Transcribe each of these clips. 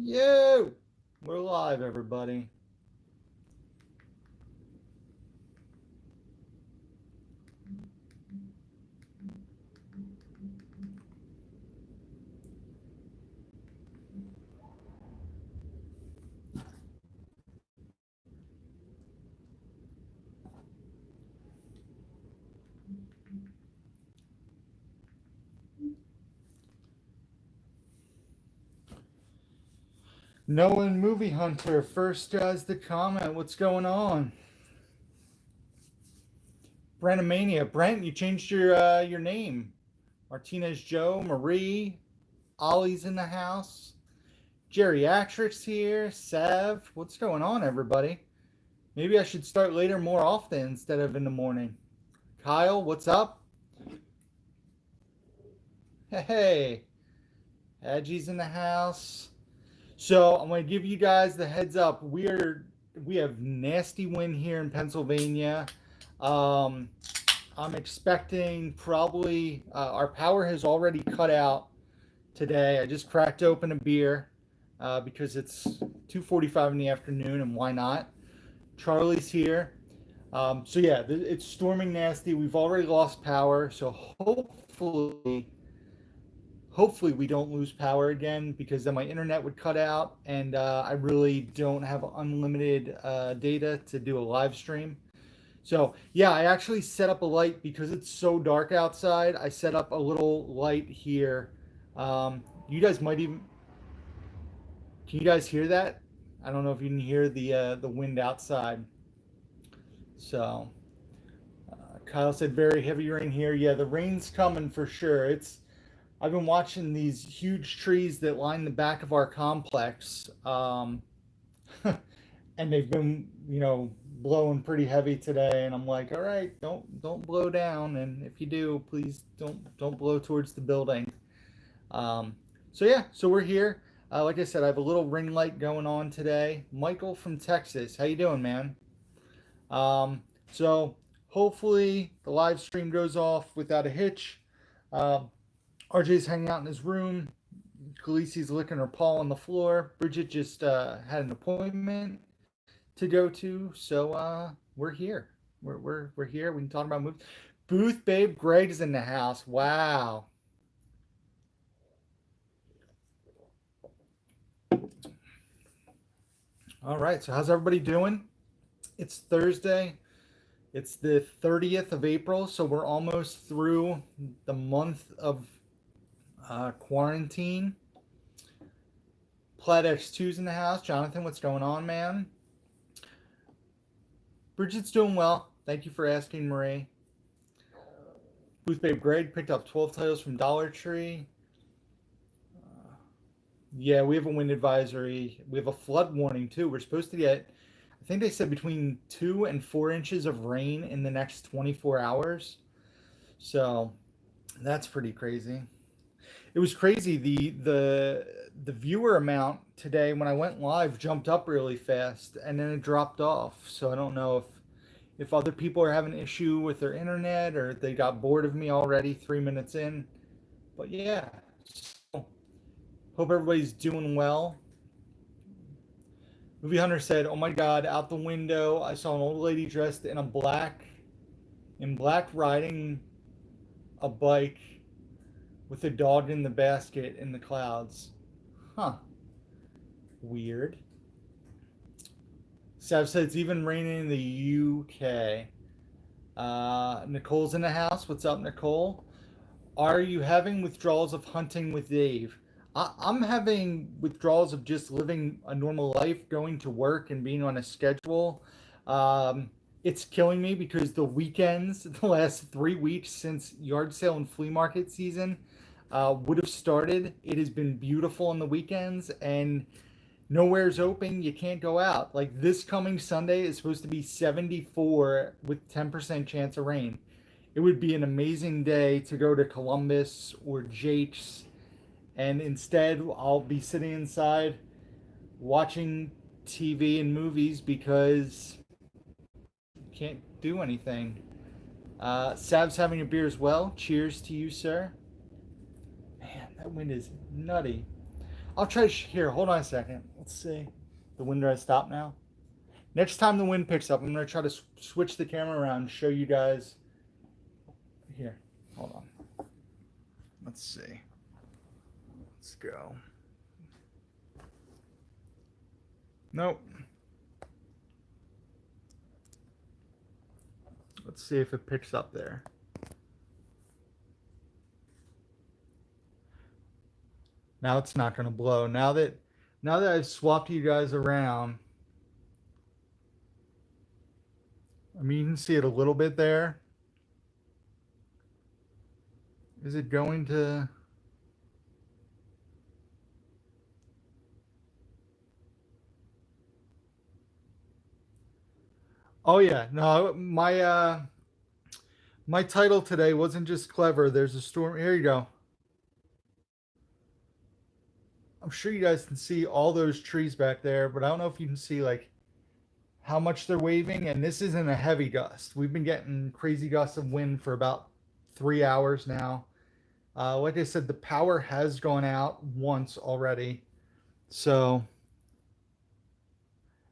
Yo! We're live, everybody. Nolan Movie Hunter first does the comment. What's going on? Brentomania. Brent, you changed your name. Martinez Joe, Marie, Ollie's in the house. Geriatrics here. Sav. What's going on, everybody? Maybe I should start later more often instead of in the morning. Kyle, what's up? Hey. Hadji's in the house. So I'm going to give you guys the heads up. We have nasty wind here in Pennsylvania. Um, I'm expecting probably our power has already cut out today. I just cracked open a beer because it's 2:45 in the afternoon, and why not? Charlie's here. So yeah, it's storming nasty. We've already lost power, so hopefully we don't lose power again, because then my internet would cut out, and I really don't have unlimited data to do a live stream. So yeah, I actually set up a light because it's so dark outside. I set up a little light here. You guys might even can you guys hear that? I don't know if you can hear the wind outside. So Kyle said very heavy rain here. Yeah, the rain's coming for sure. It's I've been watching these huge trees that line the back of our complex, and they've been, blowing pretty heavy today. And I'm like, all right, don't blow down, and if you do, please don't blow towards the building. Um, so yeah, so we're here. Like I said, I have a little ring light going on today. Michael from Texas, how you doing, man? So hopefully the live stream goes off without a hitch. Um, RJ's hanging out in his room. Khaleesi's licking her paw on the floor. Bridget just had an appointment to go to, so we're here. We're here. We can talk about movies. Booth Babe Greg's in the house. Wow. All right. So how's everybody doing? It's Thursday. It's the 30th of April, so we're almost through the month of quarantine. Plaid X2's in the house. Jonathan, what's going on, man? Bridget's doing well. Thank you for asking, Marie. Booth Babe Greg picked up 12 titles from Dollar Tree. Yeah, we have a wind advisory. We have a flood warning, too. We're supposed to get, I think they said, between 2 and 4 inches of rain in the next 24 hours. So that's pretty crazy. It was crazy. The viewer amount today when I went live jumped up really fast, and then it dropped off. So I don't know if other people are having an issue with their internet, or they got bored of me already 3 minutes in. But yeah, so hope everybody's doing well. Movie Hunter said, "Oh my God, out the window I saw an old lady dressed in black riding a bike with a dog in the basket in the clouds." Huh. Weird. Sav said it's even raining in the UK. Nicole's in the house. What's up, Nicole? Are you having withdrawals of hunting with Dave? I'm having withdrawals of just living a normal life, going to work and being on a schedule. It's killing me because the weekends, the last 3 weeks since yard sale and flea market season would have started, it has been beautiful on the weekends, and nowhere's open. You can't go out. Like this coming Sunday is supposed to be 74 with 10% chance of rain. It would be an amazing day to go to Columbus or Jake's, and instead I'll be sitting inside watching TV and movies because I can't do anything. Sav's having a beer as well. Cheers to you, sir. Man, that wind is nutty. I'll try here. Hold on a second. Let's see. The wind has stopped now. Next time the wind picks up, I'm gonna try to switch the camera around and show you guys. Here, hold on. Let's see. Let's go. Nope. Let's see if it picks up there. Now it's not going to blow. Now that I've swapped you guys around, I mean, you can see it a little bit there. Is it going to? Oh yeah, no, my title today wasn't just clever. There's a storm. Here you go. I'm sure you guys can see all those trees back there, but I don't know if you can see like how much they're waving. And this isn't a heavy gust. We've been getting crazy gusts of wind for about 3 hours now. Like I said, the power has gone out once already. So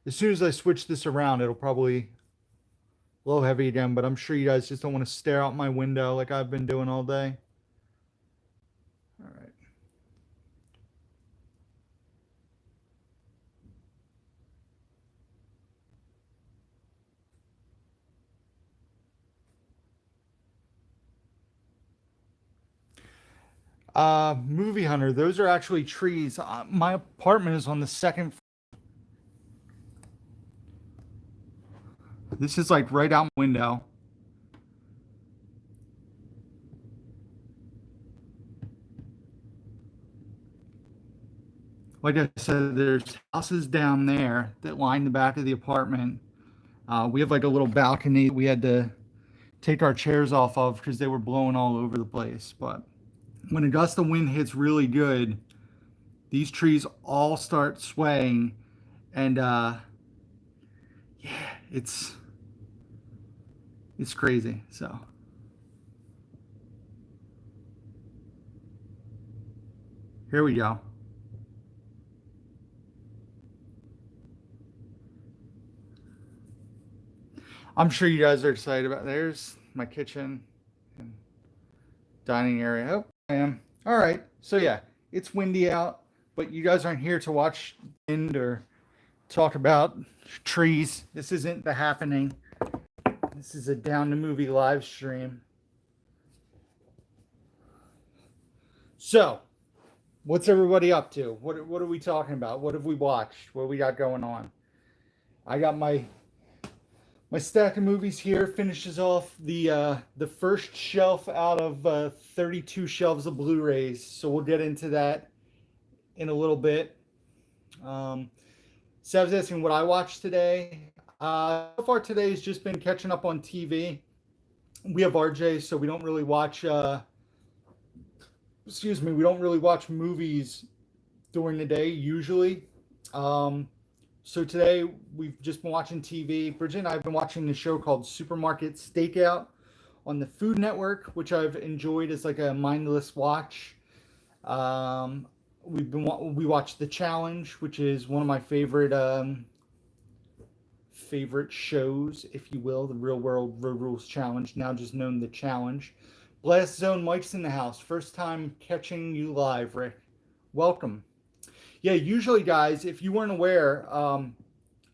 as soon as I switch this around, it'll probably blow heavy again. But I'm sure you guys just don't want to stare out my window like I've been doing all day. All right. Movie Hunter, those are actually trees. My apartment is on the second. This is like right out my window. Like I said, there's houses down there that line the back of the apartment. We have like a little balcony we had to take our chairs off of because they were blowing all over the place. But when a gust of wind hits really good, these trees all start swaying, and yeah, it's crazy. So here we go. I'm sure you guys are excited about. There's my kitchen and dining area. Oh, I am. All right. So yeah, it's windy out, but you guys aren't here to watch wind or talk about trees. This isn't the happening. This is a Down to Movie live stream. So, what's everybody up to? What are we talking about? What have we watched? What we got going on? I got my stack of movies here. Finishes off the first shelf out of 32 shelves of Blu-rays. So we'll get into that in a little bit. So I was asking what I watched today. So far today has just been catching up on TV. We have RJ, so we don't really watch. We don't really watch movies during the day usually. So today we've just been watching TV. Bridget and I have been watching the show called Supermarket Stakeout on the Food Network, which I've enjoyed as like a mindless watch. We watched The Challenge, which is one of my favorite shows, if you will, the Real World Road Rules Challenge, now just known The Challenge. Blast Zone, Mike's in the house. First time catching you live, Rick. Welcome. Yeah, usually, guys, if you weren't aware,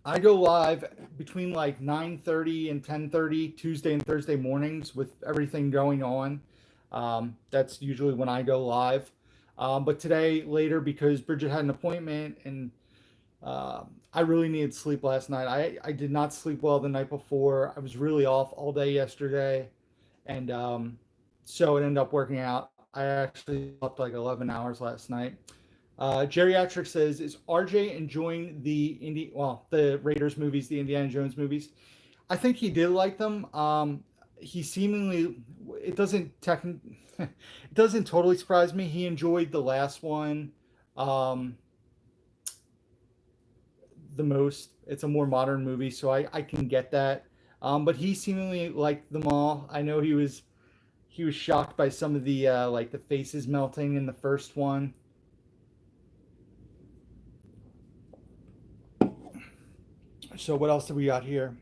I go live between like 9:30 and 10:30 Tuesday and Thursday mornings with everything going on. That's usually when I go live. But today, later, because Bridget had an appointment and I really needed sleep last night. I did not sleep well the night before. I was really off all day yesterday. And so it ended up working out. I actually slept like 11 hours last night. Geriatric says, is RJ enjoying the Raiders movies, the Indiana Jones movies? I think he did like them. He seemingly, it doesn't totally surprise me. He enjoyed the last one the most. It's a more modern movie, so I can get that. But he seemingly liked them all. I know he was shocked by some of the like the faces melting in the first one. So what else do we got here?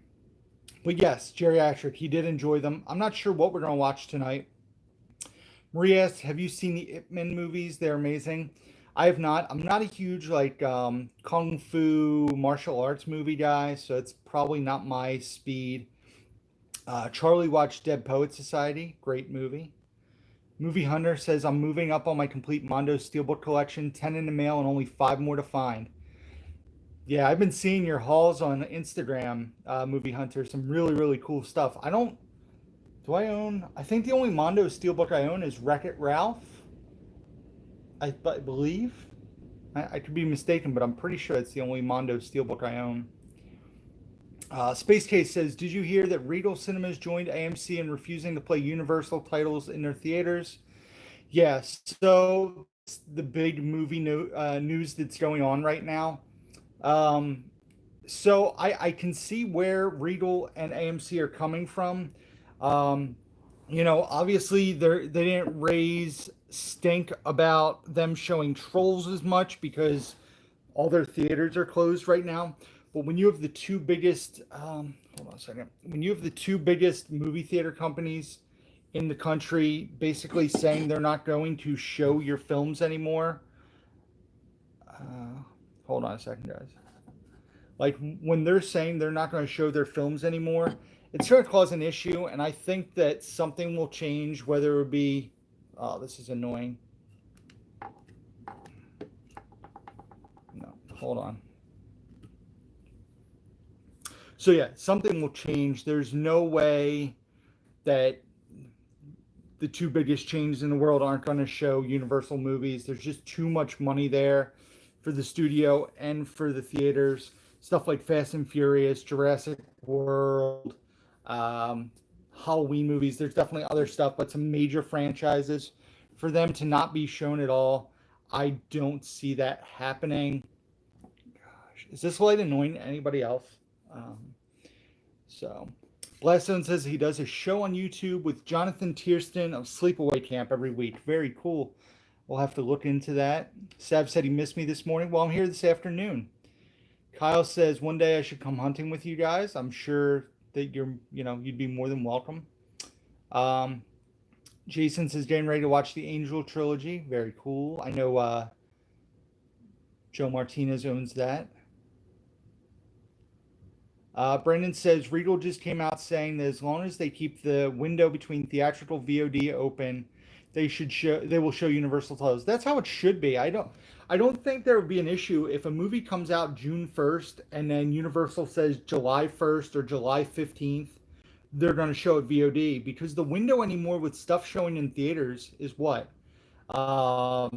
But yes, geriatric. He did enjoy them. I'm not sure what we're gonna watch tonight. Maria asks, have you seen the Ip Man movies? They're amazing. I have not. I'm not a huge like kung fu martial arts movie guy, so it's probably not my speed. Charlie watched Dead Poet Society. Great movie. Movie Hunter says I'm moving up on my complete Mondo Steelbook collection. 10 in the mail and only 5 more to find. Yeah, I've been seeing your hauls on Instagram, Movie Hunter. Some really, really cool stuff. I don't. Do I own? I think the only Mondo Steelbook I own is Wreck It Ralph. I believe. I could be mistaken, but I'm pretty sure it's the only Mondo Steelbook I own. Space Case says, did you hear that Regal Cinemas joined AMC in refusing to play Universal titles in their theaters? Yes. So the big movie news that's going on right now. Um, so I can see where Regal and AMC are coming from. Um, obviously they didn't raise stink about them showing Trolls as much because all their theaters are closed right now. But when you have the two biggest, hold on a second, when you have the two biggest movie theater companies in the country basically saying they're not going to show your films anymore, hold on a second, guys. Like when they're saying they're not going to show their films anymore, it's going to cause an issue, and I think that something will change. Whether it be, oh, this is annoying. No, hold on. So yeah, something will change. There's no way that the two biggest chains in the world aren't going to show Universal movies. There's just too much money there for the studio and for the theaters. Stuff like Fast and Furious, Jurassic World, Halloween movies. There's definitely other stuff, but some major franchises. For them to not be shown at all, I don't see that happening. Gosh, is this light annoying to anybody else? So, Blastone says he does a show on YouTube with Jonathan Tiersten of Sleepaway Camp every week. Very cool. We'll have to look into that. Sav said he missed me this morning. Well, I'm here this afternoon. Kyle says one day I should come hunting with you guys. I'm sure that you'd be more than welcome. Jason says getting ready to watch the Angel trilogy. Very cool. I know Joe Martinez owns that. Brendan says Regal just came out saying that as long as they keep the window between theatrical VOD open, they will show Universal titles. That's how it should be. I don't think there would be an issue if a movie comes out June 1st and then Universal says July 1st or July 15th they're going to show it VOD, because the window anymore with stuff showing in theaters is what? A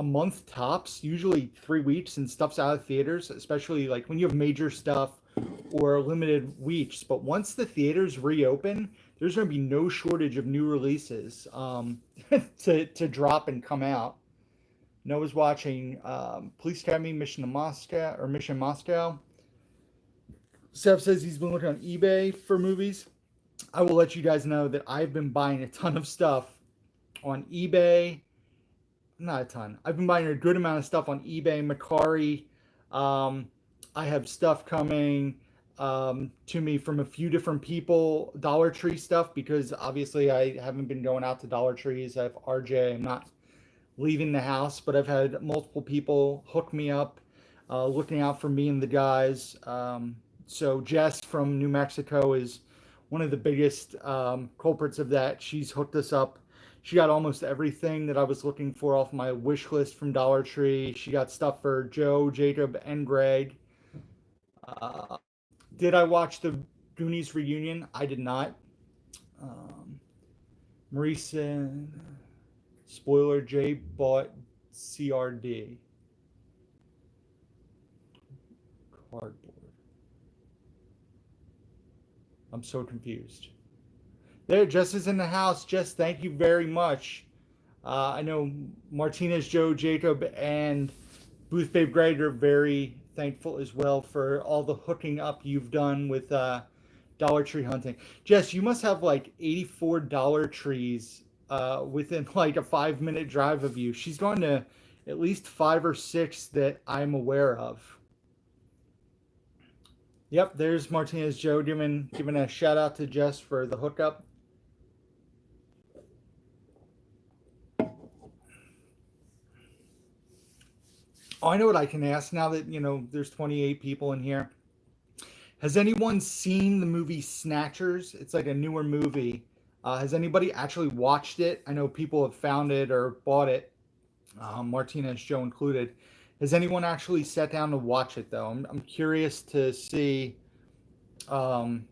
month tops, usually 3 weeks, and stuff's out of theaters, especially like when you have major stuff or limited weeks. But once the theaters reopen, there's going to be no shortage of new releases to drop and come out. Noah's watching Police Academy, Mission Moscow. Seth says he's been looking on eBay for movies. I will let you guys know that I've been buying a ton of stuff on eBay. Not a ton. I've been buying a good amount of stuff on eBay, Macari. I have stuff coming to me from a few different people. Dollar Tree stuff, because obviously I haven't been going out to Dollar Trees. I have RJ. I'm not leaving the house, but I've had multiple people hook me up, looking out for me and the guys. So Jess from New Mexico is one of the biggest culprits of that. She's hooked us up. She got almost everything that I was looking for off my wish list from Dollar Tree. She got stuff for Joe, Jacob, and Greg. Did I watch the Goonies reunion? I did not. Marisa, spoiler, Jay bought CRD. Cardboard. I'm so confused. There, Jess is in the house. Jess, thank you very much. I know Martinez, Joe, Jacob, and Booth Babe Greg are very thankful as well for all the hooking up you've done with Dollar Tree hunting. Jess, you must have like 84 Dollar Trees within like a 5-minute drive of you. She's gone to at least 5 or 6 that I'm aware of. Yep, there's Martinez Joe giving a shout out to Jess for the hookup. Oh, I know what I can ask now that there's 28 people in here. Has anyone seen the movie Snatchers? It's like a newer movie. Has anybody actually watched it? I know people have found it or bought it, Martinez Joe included. Has anyone actually sat down to watch it though? I'm curious to see. Um,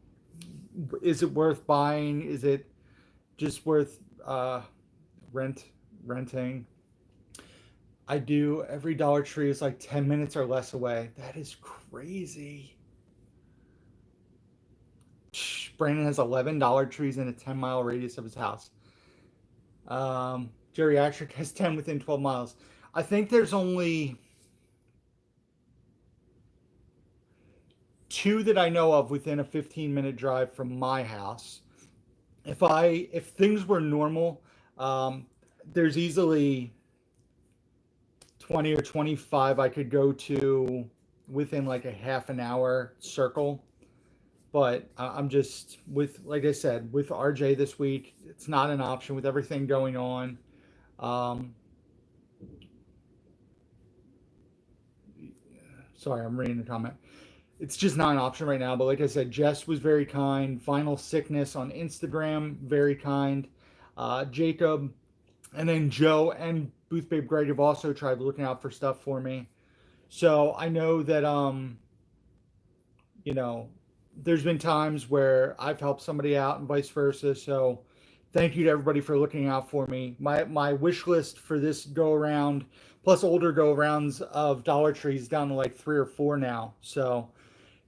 is it worth buying? Is it just worth rent renting? I do. Every Dollar Tree is like 10 minutes or less away. That is crazy. Brandon has 11 Dollar Trees in a 10-mile radius of his house. Geriatric has 10 within 12 miles. I think there's only two that I know of within a 15-minute drive from my house. If things were normal, um, there's easily 20 or 25 I could go to within like a half an hour circle. But I'm just with, like I said, with RJ this week, it's not an option with everything going on. Um, Sorry, I'm reading the comment. It's just not an option right now. But like I said, Jess was very kind. Final Sickness on Instagram, very kind. Jacob, and then Joe and Booth Babe Greg have also tried looking out for stuff for me. So I know that you know, there's been times where I've helped somebody out and vice versa. So thank you to everybody for looking out for me. My wish list for this go around, plus older go arounds of Dollar Trees, down to like 3 or 4 now. So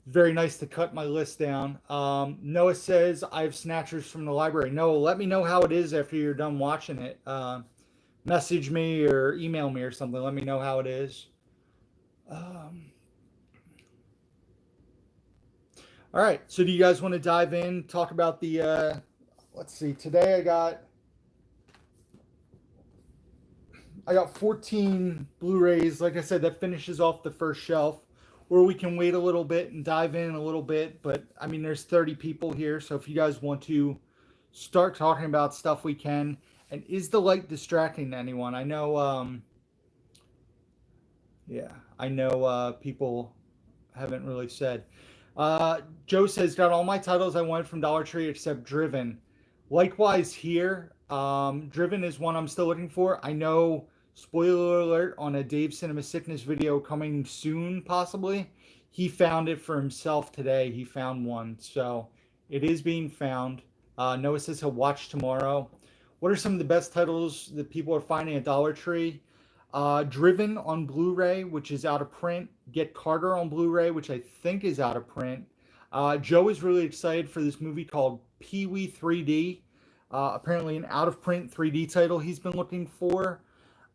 very nice to cut my list down. Noah says I have Snatchers from the library. Noah, let me know how it is after you're done watching it. Message me or email me or something. Let me know how it is. Um, all right. So do you guys want to dive in? Talk about the. Let's see. Today I got 14 Blu-rays. Like I said, that finishes off the first shelf. Or we can wait a little bit and dive in a little bit. But I mean, there's 30 people here, so if you guys want to start talking about stuff, we can. And is the light distracting to anyone? I know. Yeah, I know. People haven't really said. Joe says, got all my titles I wanted from Dollar Tree except Driven. Likewise here. Driven is one I'm still looking for. I know, spoiler alert, on a Dave Cinema Sickness video coming soon, possibly. He found it for himself today. He found one. So it is being found. Noah says he'll watch tomorrow. What are some of the best titles that people are finding at Dollar Tree? Driven on Blu-ray, which is out of print. Get Carter on Blu-ray, which I think is out of print. Joe is really excited for this movie called Pee Wee 3D. Apparently, an out-of-print 3D title he's been looking for.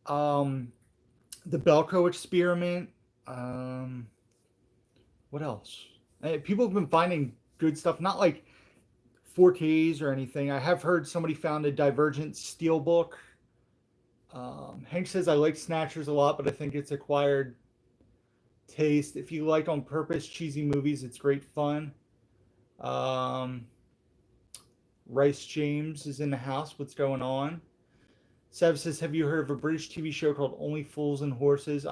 The Belko Experiment. What else? People have been finding good stuff, not like 4Ks or anything. I have heard somebody found a Divergent Steelbook. Hank says I like Snatchers a lot, but I think it's acquired taste. If you like on purpose cheesy movies, it's great fun. Um, Rice James is in the house. What's going on? Sev says, have you heard of a British TV show called Only Fools and Horses?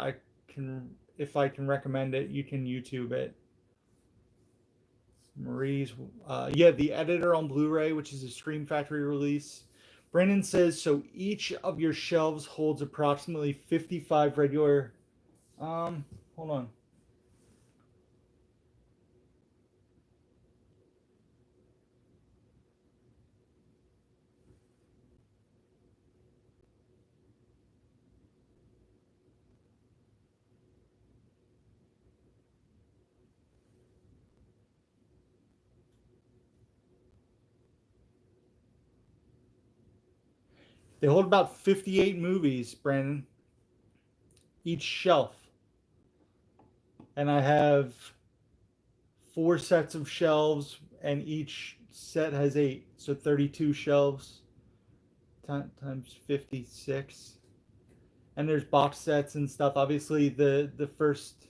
If I can recommend it, you can YouTube it. Marie's, yeah, The Editor on Blu-ray, which is a Scream Factory release. Brandon says, so each of your shelves holds approximately 55 regular. Hold on. They hold about 58 movies, Brandon, each shelf. And I have 4 sets of shelves, and each set has 8. So 32 shelves times 56. And there's box sets and stuff. Obviously, the first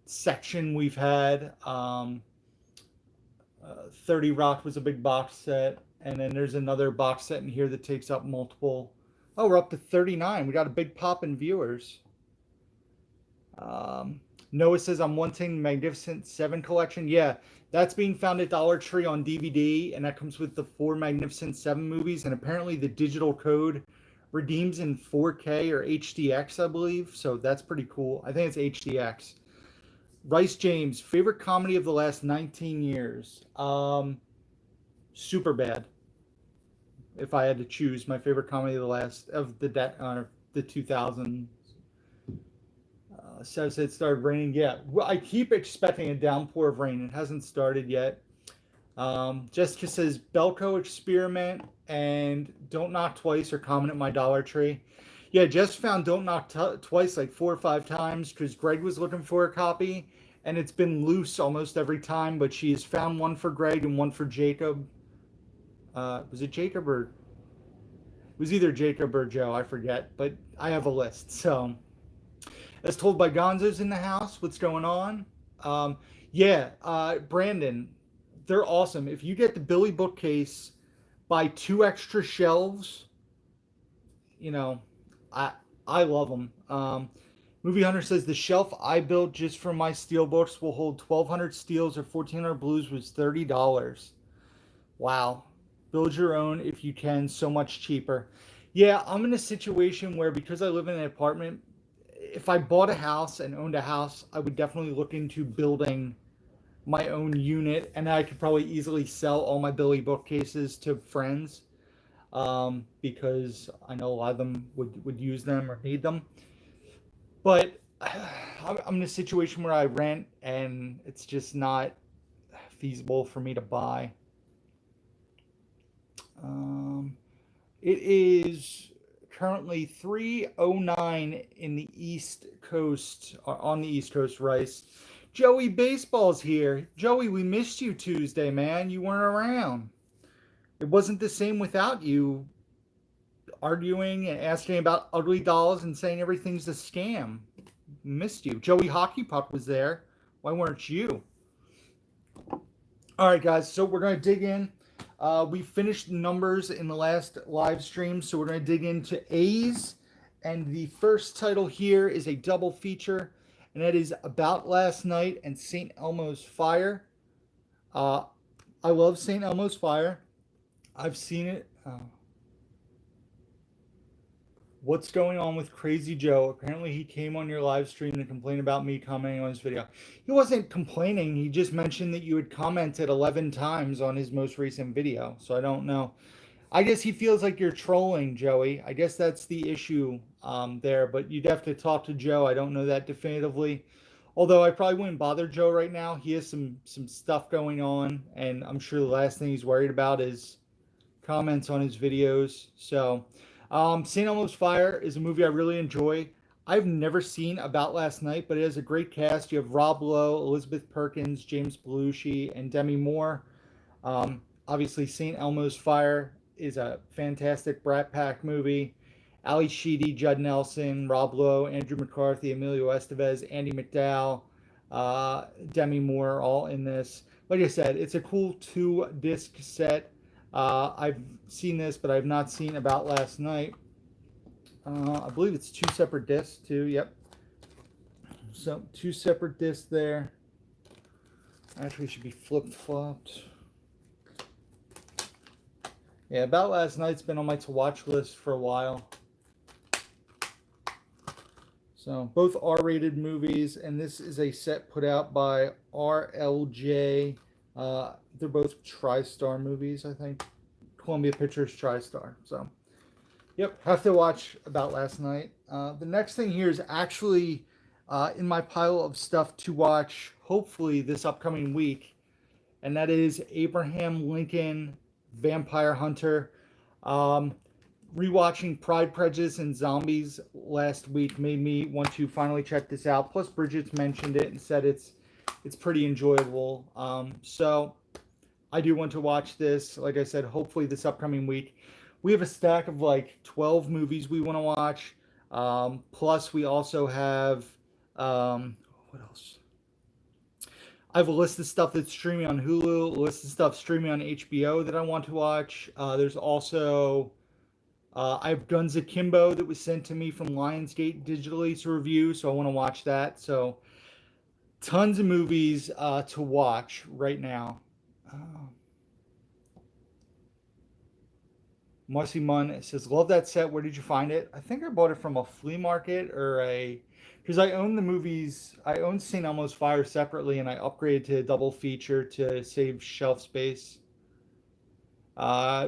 section we've had. 30 Rock was a big box set, and then there's another box set in here that takes up multiple. Oh, we're up to 39. We got a big pop in viewers. Um, Noah says, I'm wanting Magnificent Seven collection. Yeah, that's being found at Dollar Tree on DVD, and that comes with the 4 Magnificent Seven movies. And apparently, the digital code redeems in 4K or HDX, I believe. So that's pretty cool. I think it's HDX. Rice James, favorite comedy of the last 19 years. Super bad. If I had to choose my favorite comedy of the 2000s. Says it started raining. Yeah, well, I keep expecting a downpour of rain. It hasn't started yet. Jessica says Belko Experiment and Don't Knock Twice are common at my Dollar Tree. Yeah, just found Don't Knock Twice like 4 or 5 times because Greg was looking for a copy, and it's been loose almost every time. But she has found one for Greg and one for Jacob. Was it Jacob or? It was either Jacob or Joe. I forget, but I have a list. So, as told by Gonzo's in the house, what's going on? Brandon, they're awesome. If you get the Billy bookcase, buy 2 extra shelves. You know, I love them. Movie Hunter says the shelf I built just for my steel books will hold 1,200 steels or 1,400 blues was $30. Wow. Build your own if you can, so much cheaper. Yeah, I'm in a situation where because I live in an apartment, if I bought a house and owned a house, I would definitely look into building my own unit, and I could probably easily sell all my Billy bookcases to friends because I know a lot of them would use them or need them. But I'm in a situation where I rent, and it's just not feasible for me to buy. It is currently 3:09 in the East Coast, on the East Coast, Rice. Joey Baseball's here. Joey, we missed you Tuesday, man. You weren't around. It wasn't the same without you arguing and asking about ugly dolls and saying everything's a scam. Missed you. Joey Hockey Puck was there. Why weren't you? All right, guys. So we're going to dig in. We finished numbers in the last live stream, so we're going to dig into A's. And the first title here is a double feature, and that is About Last Night and St. Elmo's Fire. I love St. Elmo's Fire. I've seen it. What's going on with Crazy Joe? Apparently he came on your live stream to complain about me commenting on his video. He wasn't complaining. He just mentioned that you had commented 11 times on his most recent video. So I don't know. I guess he feels like you're trolling, Joey. I guess that's the issue there. But you'd have to talk to Joe. I don't know that definitively. Although I probably wouldn't bother Joe right now. He has some stuff going on. And I'm sure the last thing he's worried about is comments on his videos. So... St. Elmo's Fire is a movie I really enjoy. I've never seen About Last Night, but it has a great cast. You have Rob Lowe, Elizabeth Perkins, James Belushi, and Demi Moore. Obviously, St. Elmo's Fire is a fantastic Brat Pack movie. Ali Sheedy, Judd Nelson, Rob Lowe, Andrew McCarthy, Emilio Estevez, Andy McDowell, Demi Moore, all in this. Like I said, it's a cool 2-disc set. I've seen this, but I've not seen About Last Night. I believe it's 2 separate discs, too. Yep. So, 2 separate discs there. Actually, should be flip-flopped. Yeah, About Last Night's been on my to-watch list for a while. So, both R-rated movies, and this is a set put out by RLJ. They're both TriStar movies, I think. Columbia Pictures TriStar. So, yep, have to watch About Last Night. The next thing here is actually in my pile of stuff to watch, hopefully this upcoming week, and that is Abraham Lincoln Vampire Hunter. Rewatching Pride, Prejudice, and Zombies last week made me want to finally check this out. Plus, Bridget's mentioned it and said it's pretty enjoyable. So I do want to watch this. Like I said, hopefully this upcoming week. We have a stack of like 12 movies we want to watch. Plus we also have, what else? I have a list of stuff that's streaming on Hulu, a list of stuff streaming on HBO that I want to watch. There's also I have Guns Akimbo that was sent to me from Lionsgate digitally to review, so I want to watch that. So tons of movies to watch right now. Uh, Marcy Munn says, "Love that set. Where did you find it?" I think I bought it from a flea market or a because I own the movies. I own St. Elmo's Fire separately, and I upgraded to a double feature to save shelf space.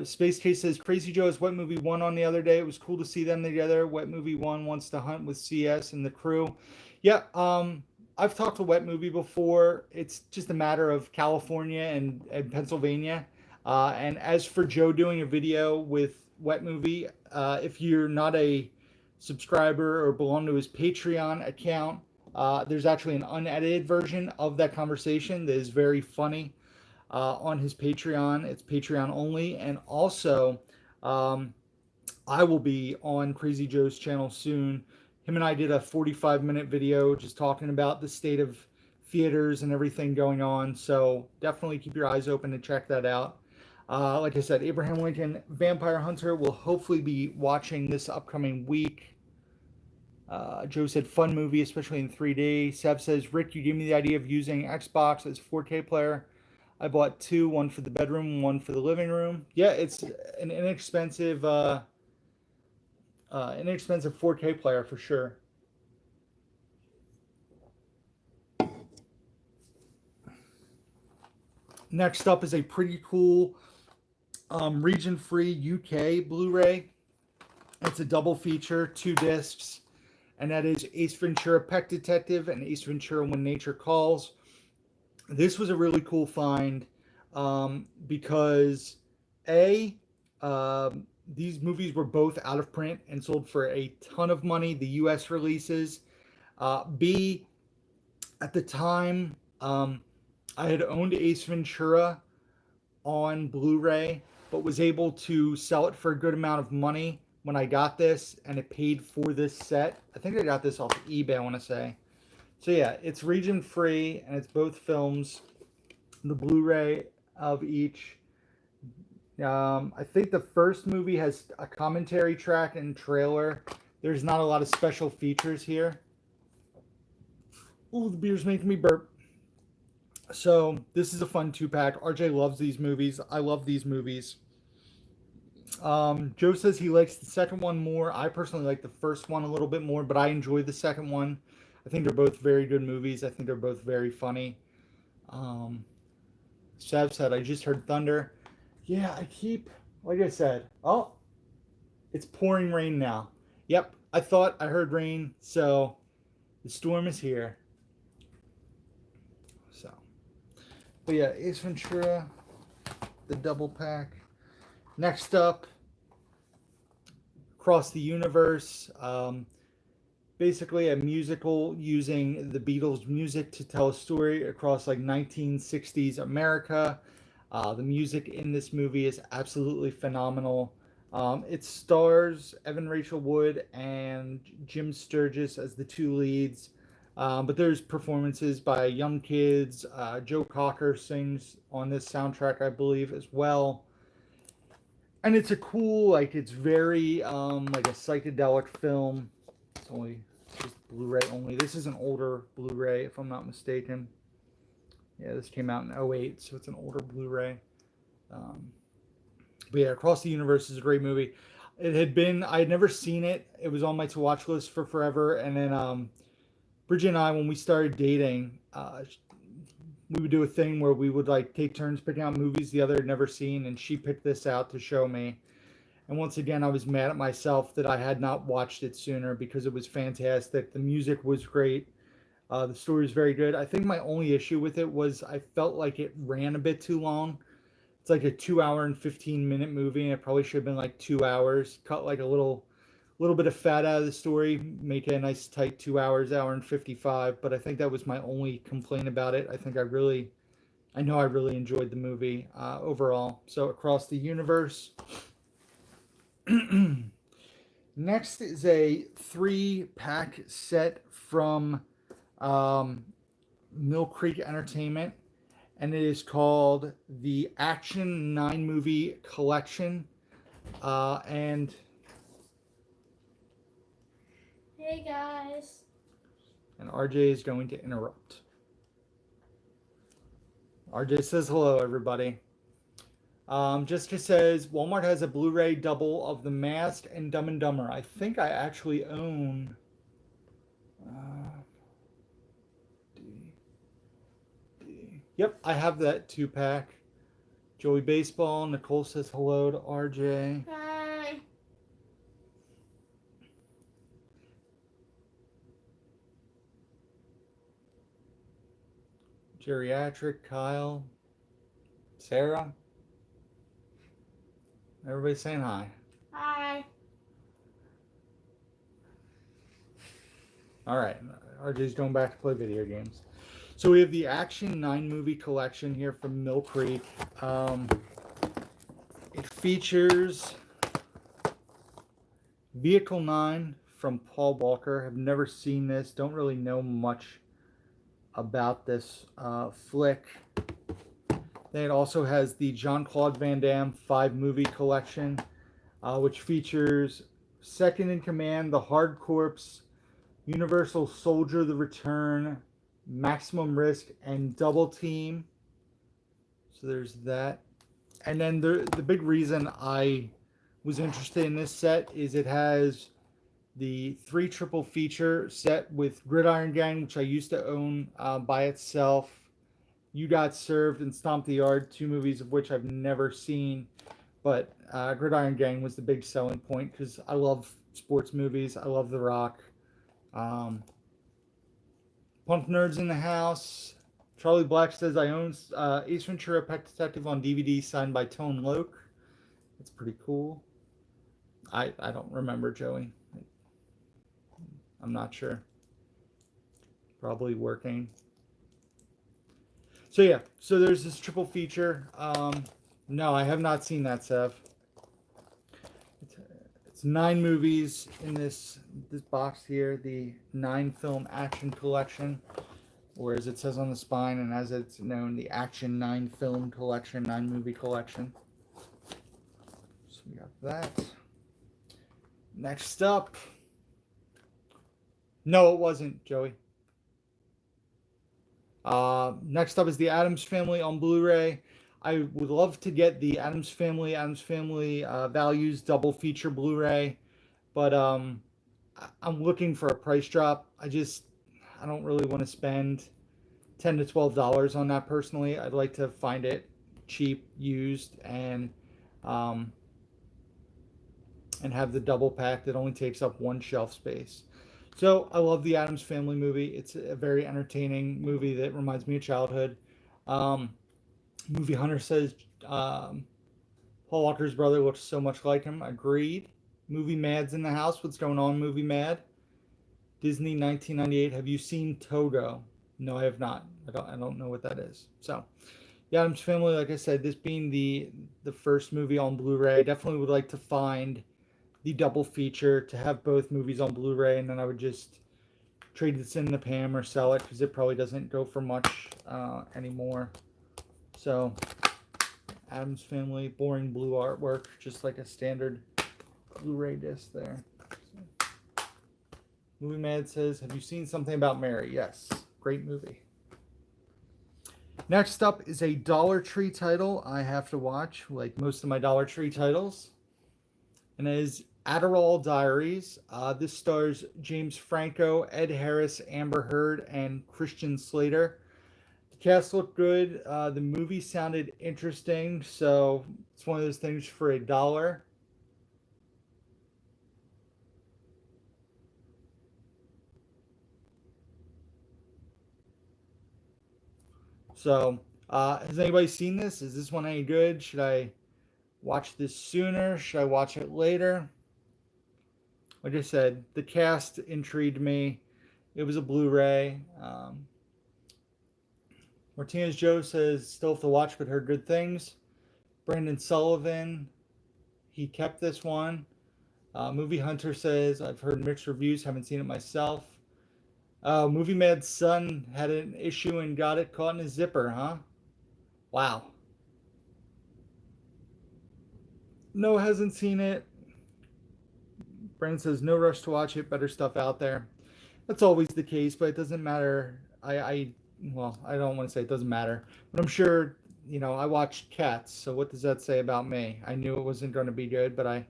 Space Case says Crazy Joe's Wet Movie 1 on the other day. It was cool to see them together. Wet Movie 1 wants to hunt with CS and the crew. Yeah, I've talked to Wet Movie before. It's just a matter of California and Pennsylvania. And as for Joe doing a video with Wet Movie, if you're not a subscriber or belong to his Patreon account, there's actually an unedited version of that conversation that is very funny on his Patreon. It's Patreon only. And also, um, I will be on Crazy Joe's channel soon. Him and I did a 45-minute video just talking about the state of theaters and everything going on. So definitely keep your eyes open to check that out. Like I said, Abraham Lincoln Vampire Hunter will hopefully be watching this upcoming week. Joe said fun movie, especially in 3D. Sev says, Rick, you gave me the idea of using Xbox as 4K player. I bought two, one for the bedroom, one for the living room. Yeah, it's an inexpensive 4K player for sure. Next up is a pretty cool region-free UK Blu-ray. It's a double feature, 2 discs, and that is Ace Ventura: Pet Detective and Ace Ventura: When Nature Calls. This was a really cool find because these movies were both out of print and sold for a ton of money, the US releases. B, at the time, I had owned Ace Ventura on Blu-ray, but was able to sell it for a good amount of money when I got this, and it paid for this set. I think I got this off eBay, I want to say. So yeah, it's region free, and it's both films, the Blu-ray of each. I think the first movie has a commentary track and trailer. There's not a lot of special features here. Ooh, the beer's making me burp. So this is a fun 2-pack. RJ loves these movies. I love these movies. Joe says he likes the second one more. I personally like the first one a little bit more, but I enjoy the second one. I think they're both very good movies. I think they're both very funny. Sav said, I just heard thunder. Yeah, like I said, oh, it's pouring rain now. Yep, I thought I heard rain, so the storm is here. So, but yeah, Ace Ventura, the double pack. Next up, Across the Universe. Basically a musical using the Beatles' music to tell a story across like 1960s America. The music in this movie is absolutely phenomenal. It stars Evan Rachel Wood and Jim Sturgis as the two leads. But there's performances by young kids. Joe Cocker sings on this soundtrack, I believe, as well. And it's a cool, like, it's very like a psychedelic film. It's just Blu-ray only. This is an older Blu-ray, if I'm not mistaken. Yeah, this came out in 2008, so it's an older Blu-ray. But yeah, Across the Universe is a great movie. I had never seen it. It was on my to-watch list for forever. And then Bridget and I, when we started dating, we would do a thing where we would like take turns picking out movies the other had never seen, and she picked this out to show me. And once again, I was mad at myself that I had not watched it sooner because it was fantastic. The music was great. The story is very good. I think my only issue with it was I felt like it ran a bit too long. It's like a 2 hour and 15-minute movie, and it probably should have been like 2 hours. Cut like a little bit of fat out of the story, make it a nice tight 2 hours, hour and 55. But I think that was my only complaint about it. I know I really enjoyed the movie overall. So Across the Universe. Next is a 3-pack set from Mill Creek Entertainment, and it is called the Action 9 Movie Collection. And Hey guys. RJ is going to interrupt. RJ says hello, everybody. Jessica says Walmart has a Blu-ray double of The Mask and Dumb and Dumber. I think I actually own. Yep, I have that 2-pack. Joey Baseball. Nicole says hello to RJ. Hi. Geriatric, Kyle, Sarah. Everybody saying hi. Hi. All right, RJ's going back to play video games. So we have the Action 9 movie collection here from Mill Creek. It features Vehicle 9 from Paul Walker. Have never seen this. Don't really know much about this flick. Then it also has the Jean-Claude Van Damme 5 movie collection, which features Second in Command, The Hard Corps, Universal Soldier: The Return, Maximum Risk, and Double Team. So there's that. And then the big reason I was interested in this set is it has the 3 triple feature set with Gridiron Gang, which I used to own by itself. You Got Served and Stomp the Yard, 2 movies of which I've never seen. But Gridiron Gang was the big selling point because I love sports movies. I love The Rock. Punk Nerds in the house. Charlie Black says I own Ace Ventura: Pet Detective on DVD signed by Tone Loc. It's pretty cool. I don't remember, Joey. I'm not sure. Probably working. So yeah, so there's this triple feature. No, I have not seen that, Sev. It's 9 movies in this box here, the 9 film action collection, or as it says on the spine, and as it's known, the Action 9 film collection, 9 movie collection. So we got that. Next up. No, it wasn't, Joey. Next up is the Addams Family on Blu-ray. I would love to get the Addams Family Values double feature Blu-ray, but I'm looking for a price drop. I don't really want to spend $10 to $12 on that personally. I'd like to find it cheap, used, and have the double pack that only takes up 1 shelf space. So I love the Addams Family movie. It's a very entertaining movie that reminds me of childhood. Movie Hunter says Paul Walker's brother looks so much like him. Agreed. Movie Mad's in the house. What's going on, Movie Mad? Disney 1998. Have you seen Togo? No, I have not. I don't know what that is. So, the Addams Family, like I said, this being the first movie on Blu-ray, I definitely would like to find the double feature to have both movies on Blu-ray, and then I would just trade this in the Pam or sell it because it probably doesn't go for much anymore. So, Addams Family, boring blue artwork, just like a standard Blu-ray disc there. So, Movie Mad says, have you seen Something About Mary? Yes, great movie. Next up is a Dollar Tree title I have to watch, like most of my Dollar Tree titles, and it is Adderall Diaries. This stars James Franco, Ed Harris, Amber Heard, and Christian Slater. The cast looked good. The movie sounded interesting, so it's one of those things for $1. So, has anybody seen this? Is this one any good? Should I watch this sooner? Should I watch it later? Like I said, the cast intrigued me. It was a Blu-ray. Martinez Joe says, still have to watch but heard good things. Brandon Sullivan, he kept this one. Movie Hunter says, I've heard mixed reviews, haven't seen it myself. Movie Mad's son had an issue and got it caught in his zipper, huh? Wow. No, hasn't seen it. Brandon says no rush to watch it. Better stuff out there. That's always the case, but it doesn't matter. Well, I don't want to say it doesn't matter, but I'm sure, I watched Cats, so what does that say about me? I knew it wasn't going to be good, but I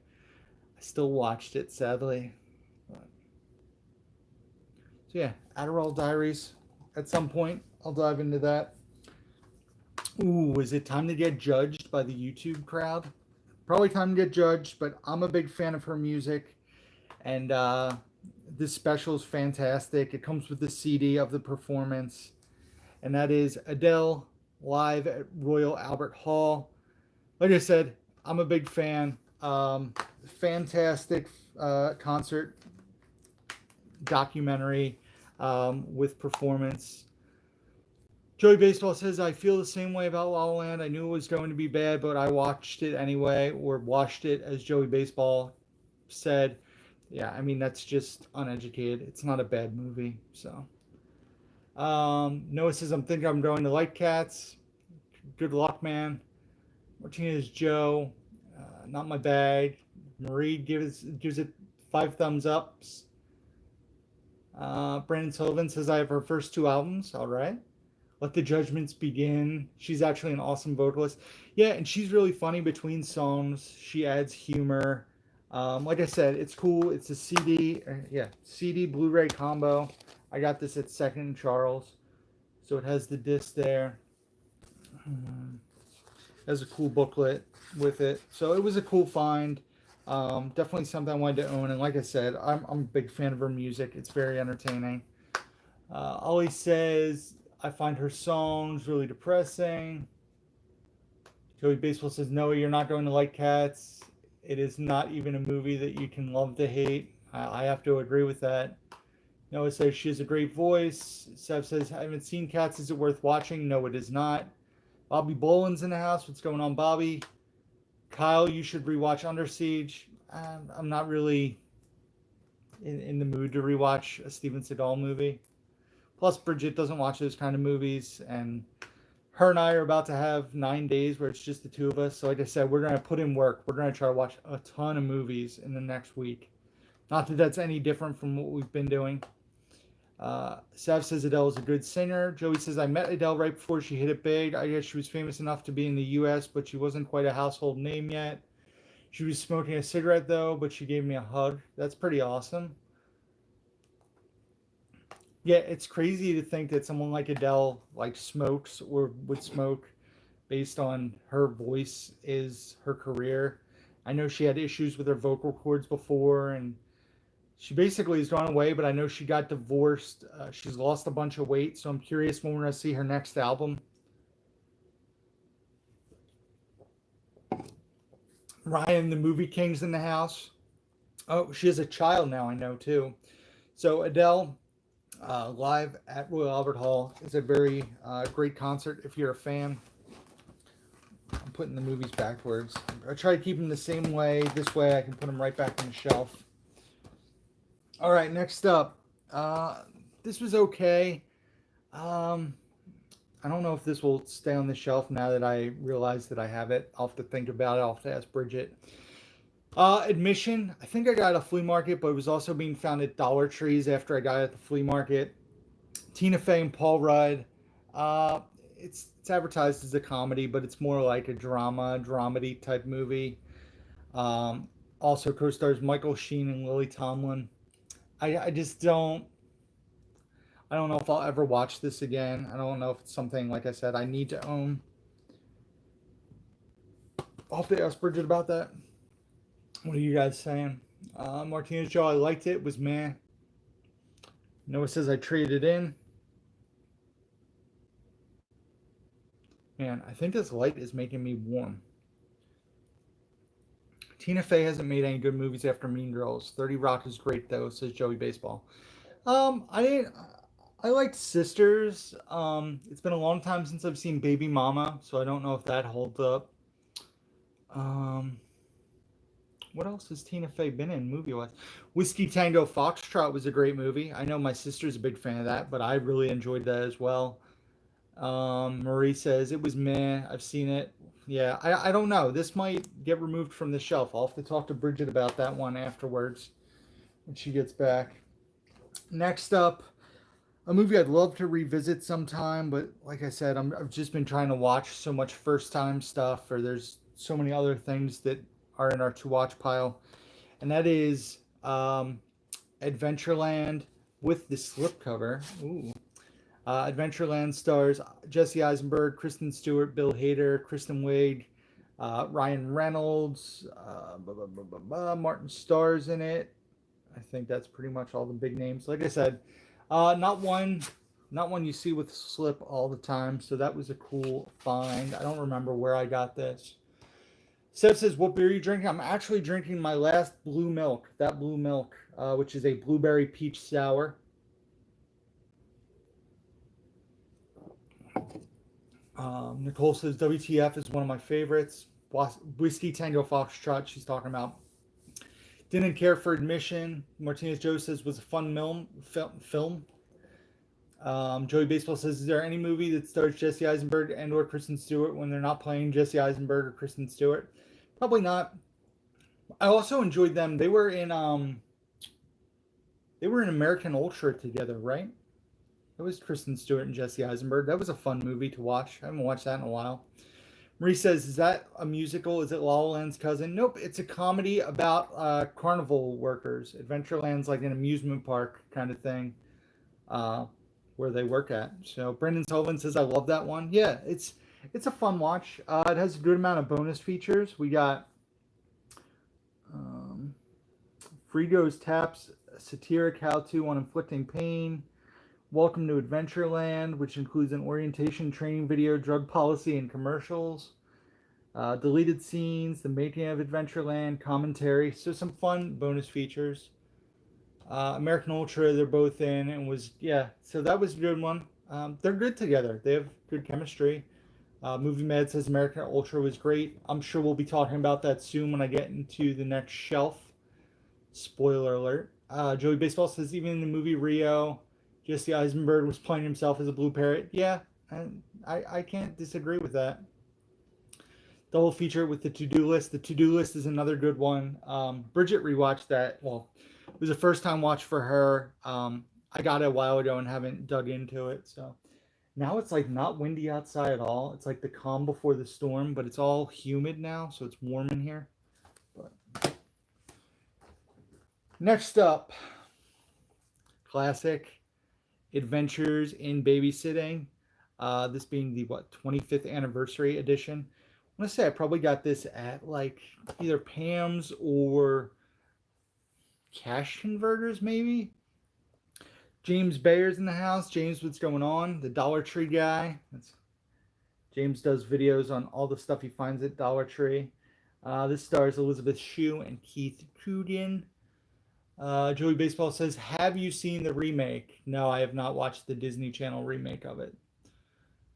still watched it, sadly. So yeah, Adderall Diaries. At some point, I'll dive into that. Ooh, is it time to get judged by the YouTube crowd? Probably time to get judged, but I'm a big fan of her music, and this special is fantastic. It comes with the CD of the performance, and that is Adele live at Royal Albert Hall. Like I said, I'm a big fan. Fantastic concert documentary with performance. Joey Baseball says, I feel the same way about La La Land. I knew it was going to be bad, but I watched it anyway, or watched it, as Joey Baseball said. Yeah, I mean, that's just uneducated. It's not a bad movie. So, Noah says, I'm thinking I'm going to like Cats. Good luck, man. Martinez Joe, not my bag. Marie gives it 5 thumbs ups. Brandon Sullivan says, I have her first 2 albums. All right. Let the Judgments Begin. She's actually an awesome vocalist. Yeah, and she's really funny between songs. She adds humor. Like I said, it's cool. It's a CD Blu-ray combo. I got this at Second and Charles, so it has the disc there. Has a cool booklet with it, so it was a cool find. Definitely something I wanted to own, and like I said, I'm a big fan of her music. It's very entertaining. Ollie says, I find her songs really depressing. Joey Baseball says, no, you're not going to like Cats. It is not even a movie that you can love to hate. I have to agree with that. Noah says she has a great voice. Sev says, I haven't seen Cats. Is it worth watching? No, it is not. Bobby Boland's in the house. What's going on, Bobby? Kyle, you should rewatch Under Siege. I'm not really in the mood to rewatch a Steven Seagal movie. Plus, Bridget doesn't watch those kind of movies, and her and I are about to have 9 days where it's just the two of us. So like I said, we're going to put in work. We're going to try to watch a ton of movies in the next week. Not that that's any different from what we've been doing. Sav says Adele is a good singer. Joey says, I met Adele right before she hit it big. I guess she was famous enough to be in the U.S., but she wasn't quite a household name yet. She was smoking a cigarette, though, but she gave me a hug. That's pretty awesome. Yeah, it's crazy to think that someone like Adele smokes or would smoke based on her voice is her career. I know she had issues with her vocal cords before, and she basically has gone away, but I know she got divorced. She's lost a bunch of weight, so I'm curious when we're going to see her next album. Ryan, the movie King's in the house. Oh, she has a child now, I know, too. So Adele, live at Royal Albert Hall, is a very great concert if you're a fan. I'm putting the movies backwards. I try to keep them the same way. This way I can put them right back on the shelf. All right, next up. This was okay. I don't know if this will stay on the shelf now that I realize that I have it. I'll have to think about it. I'll have to ask Bridget. Admission. I think I got it at a flea market, but it was also being found at Dollar Trees after I got it at the flea market. Tina Fey and Paul Rudd. It's advertised as a comedy, but it's more like a dramedy type movie. Also co-stars Michael Sheen and Lily Tomlin. I just don't. I don't know if I'll ever watch this again. I don't know if it's something, like I said, I need to own. I'll have to ask Bridget about that. What are you guys saying? Martinez Joe, I liked it. It was meh. Noah says I traded in. Man, I think this light is making me warm. Tina Fey hasn't made any good movies after Mean Girls. 30 Rock is great though, says Joey Baseball. I liked Sisters. It's been a long time since I've seen Baby Mama, so I don't know if that holds up. What else has Tina Fey been in movie-wise? Whiskey Tango Foxtrot was a great movie. I know my sister's a big fan of that, but I really enjoyed that as well. Marie says it was meh. I've seen it. Yeah, I don't know. This might get removed from the shelf. I'll have to talk to Bridget about that one afterwards when she gets back. Next up, a movie I'd love to revisit sometime, but like I said, I've just been trying to watch so much first time stuff, or there's so many other things that are in our to watch pile, and that is Adventureland with the slipcover. Ooh. Adventureland stars Jesse Eisenberg, Kristen Stewart, Bill Hader, Kristen Wiig, Ryan Reynolds, Martin Starr's in it. I think that's pretty much all the big names. Like I said, not one, not one you see with slip all the time. So that was a cool find. I don't remember where I got this. Seth says, "What beer are you drinking?" I'm actually drinking my last blue milk. That blue milk, which is a blueberry peach sour. Nicole says WTF is one of my favorites. Whiskey Tango Foxtrot, she's talking about. Didn't care for admission. Martinez Joe says was a fun film. Joey Baseball says, is there any movie that stars Jesse Eisenberg and or Kristen Stewart when they're not playing Jesse Eisenberg or Kristen Stewart? Probably not. I also enjoyed them. They were in American Ultra together, right? It was Kristen Stewart and Jesse Eisenberg. That was a fun movie to watch. I haven't watched that in a while. Marie says, is that a musical? Is it La La Land's cousin? Nope, it's a comedy about carnival workers. Adventureland's like an amusement park kind of thing where they work at. So Brendan Sullivan says, I love that one. Yeah, it's a fun watch. It has a good amount of bonus features. We got Frigo's Taps, satiric how-to on inflicting pain. Welcome to Adventureland, which includes an orientation training video, drug policy, and commercials. Deleted scenes, the making of Adventureland, commentary. So some fun bonus features. American Ultra, they're both in, and so that was a good one. They're good together. They have good chemistry. Movie Med says American Ultra was great. I'm sure we'll be talking about that soon when I get into the next shelf. Spoiler alert. Joey Baseball says even in the movie Rio, Jesse Eisenberg was playing himself as a blue parrot. Yeah, I can't disagree with that. Double feature with the to-do list. The to-do list is another good one. Bridget rewatched that. Well, it was a first-time watch for her. I got it a while ago and haven't dug into it. So now it's like not windy outside at all. It's like the calm before the storm, but it's all humid now, so it's warm in here. But next up, classic Adventures in Babysitting. This being the 25th anniversary edition. I want to say I probably got this at like either Pam's or Cash Converters, maybe. James Bayer's in the house. James, what's going on? The Dollar Tree guy. James does videos on all the stuff he finds at Dollar Tree. This stars Elizabeth Shue and Keith Coogan. Joey Baseball says, have you seen the remake? No, I have not watched the Disney Channel remake of it.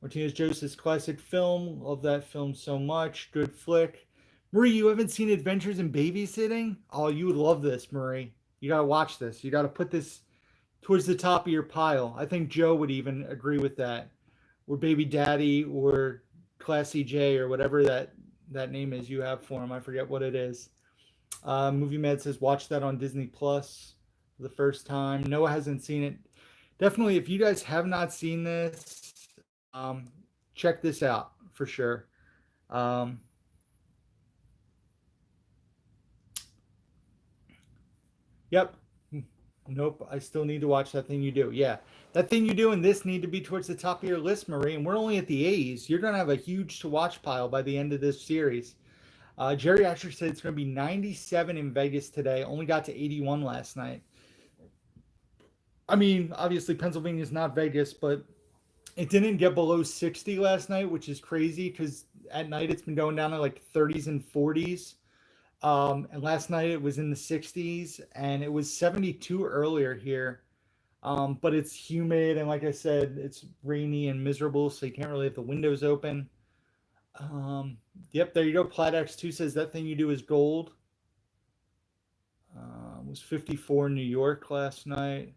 Martinez Joe says, classic film. Love that film so much. Good flick. Marie, you haven't seen Adventures in Babysitting? Oh, you would love this, Marie. You got to watch this. You got to put this towards the top of your pile. I think Joe would even agree with that. Or Baby Daddy or Classy J or whatever that name is you have for him. I forget what it is. Movie Med says watch that on Disney Plus for the first time. Noah hasn't seen it. Definitely, if you guys have not seen this, check this out for sure. Yep. Nope. I still need to watch That Thing You Do. Yeah. That Thing You Do and this need to be towards the top of your list, Marie. And we're only at the A's. You're going to have a huge to watch pile by the end of this series. Jerry actually said it's going to be 97 in Vegas today. Only got to 81 last night. I mean, obviously Pennsylvania is not Vegas, but it didn't get below 60 last night, which is crazy because at night it's been going down to like 30s and 40s. And last night it was in the 60s and it was 72 earlier here. But it's humid and like I said, it's rainy and miserable, so you can't really have the windows open. Yep, there you go. Platt X2 says That Thing You Do is gold. Was 54 in New York last night.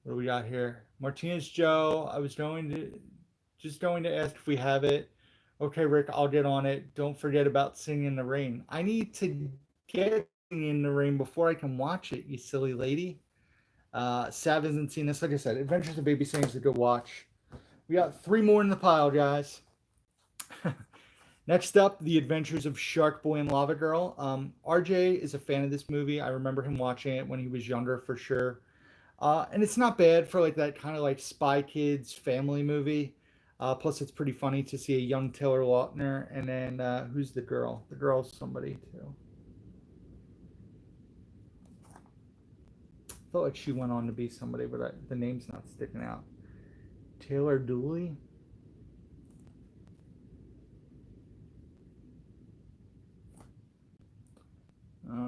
What do we got here? Martinez Joe, I was going to ask if we have it. Okay, Rick, I'll get on it. Don't forget about Singing in the Rain. I need to get Singing in the Rain before I can watch it, you silly lady. Sav hasn't seen this. Like I said, Adventures of Baby Sam is a good watch. We got 3 more in the pile, guys. Next up, The Adventures of Shark Boy and Lava Girl. RJ is a fan of this movie. I remember him watching it when he was younger for sure. And it's not bad for like that kind of like Spy Kids family movie. Plus, it's pretty funny to see a young Taylor Lautner. And then who's the girl? The girl's somebody too. I felt like she went on to be somebody, but the name's not sticking out. Taylor Dooley.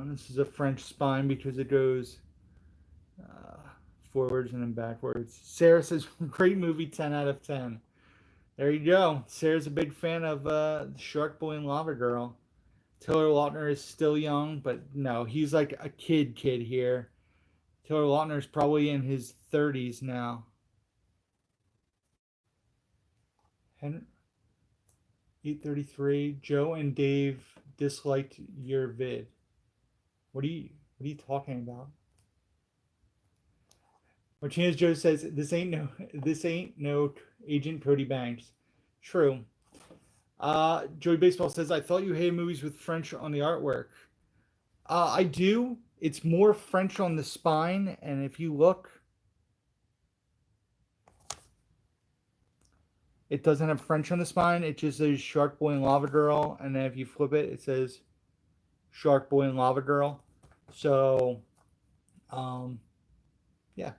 This is a French spine because it goes forwards and then backwards. Sarah says, great movie, 10 out of 10. There you go. Sarah's a big fan of Shark Boy and Lava Girl. Taylor Lautner is still young, but no, he's like a kid here. Taylor Lautner is probably in his 30s now. 833. Joe and Dave disliked your vid. What are you talking about? Martinez Joe says this ain't no Agent Cody Banks. True. Joey Baseball says I thought you hated movies with French on the artwork. I do. It's more French on the spine, and if you look, it doesn't have French on the spine. It just says Shark Boy and Lava Girl, and then if you flip it, it says Shark Boy and Lava Girl. So, yeah.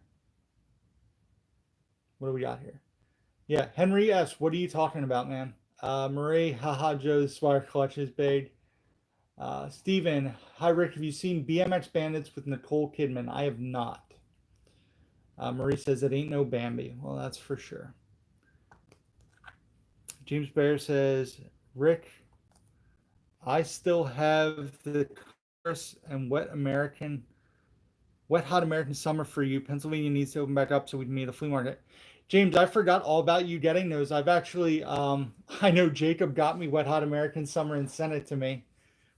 What do we got here? Yeah, Henry S. What are you talking about, man? Marie, haha, Joe's Swire Collection is big. Steven, hi Rick, have you seen BMX Bandits with Nicole Kidman? I have not. Marie says it ain't no Bambi. Well, that's for sure. James Bear says, Rick, I still have the chorus and Wet Hot American Summer for you. Pennsylvania needs to open back up so we can meet at the flea market. James, I forgot all about you getting those. I've actually, I know Jacob got me Wet Hot American Summer and sent it to me.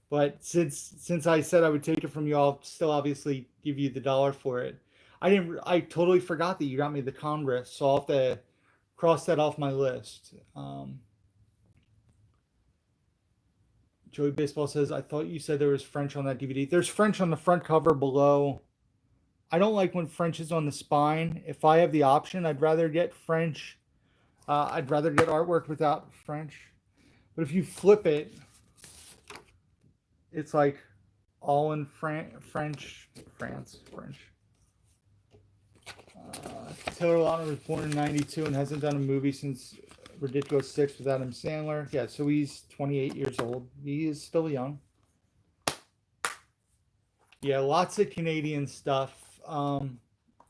But since I said I would take it from you, I'll still obviously give you the $1 for it. I totally forgot that you got me the Congress, so I'll have to cross that off my list. Joey Baseball says, I thought you said there was French on that DVD. There's French on the front cover below. I don't like when French is on the spine. If I have the option, I'd rather get French. I'd rather get artwork without French. But if you flip it, it's like all in French. Taylor Lautner was born in 92 and hasn't done a movie since Ridiculous 6 with Adam Sandler. Yeah, so he's 28 years old. He is still young. Yeah, lots of Canadian stuff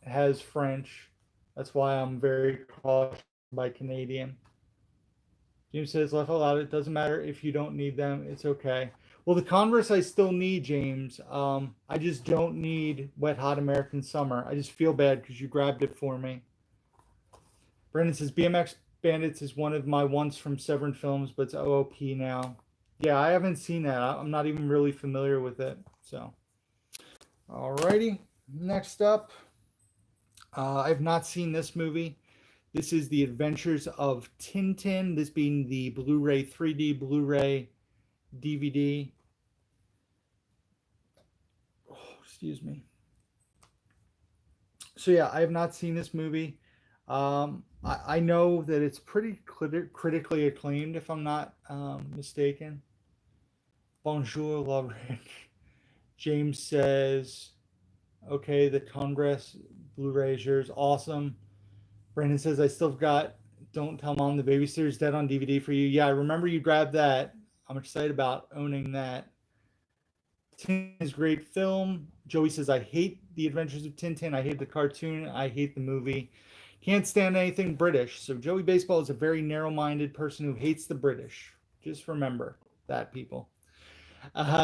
has French. That's why I'm very cautious by Canadian. James says, laugh out loud. It doesn't matter if you don't need them. It's okay. Well, the Converse I still need, James. I just don't need Wet Hot American Summer. I just feel bad because you grabbed it for me. Brandon says, BMX Bandits is one of my ones from Severin Films, but it's OOP now. Yeah, I haven't seen that. I'm not even really familiar with it. So, alrighty. Next up, I've not seen this movie. This is The Adventures of Tintin. This being the Blu-ray 3D, Blu-ray, DVD. Oh, excuse me. So yeah, I have not seen this movie. I know that it's pretty critically acclaimed, if I'm not mistaken. Bonjour, love Rick. James says, okay, the Congress Blu-ray is yours. Awesome. Brandon says, I still got Don't Tell Mom the Babysitter's Dead on DVD for you. Yeah, I remember you grabbed that. I'm excited about owning that. Tintin is a great film. Joey says, I hate The Adventures of Tintin. I hate the cartoon. I hate the movie. Can't stand anything British. So Joey Baseball is a very narrow-minded person who hates the British. Just remember that, people.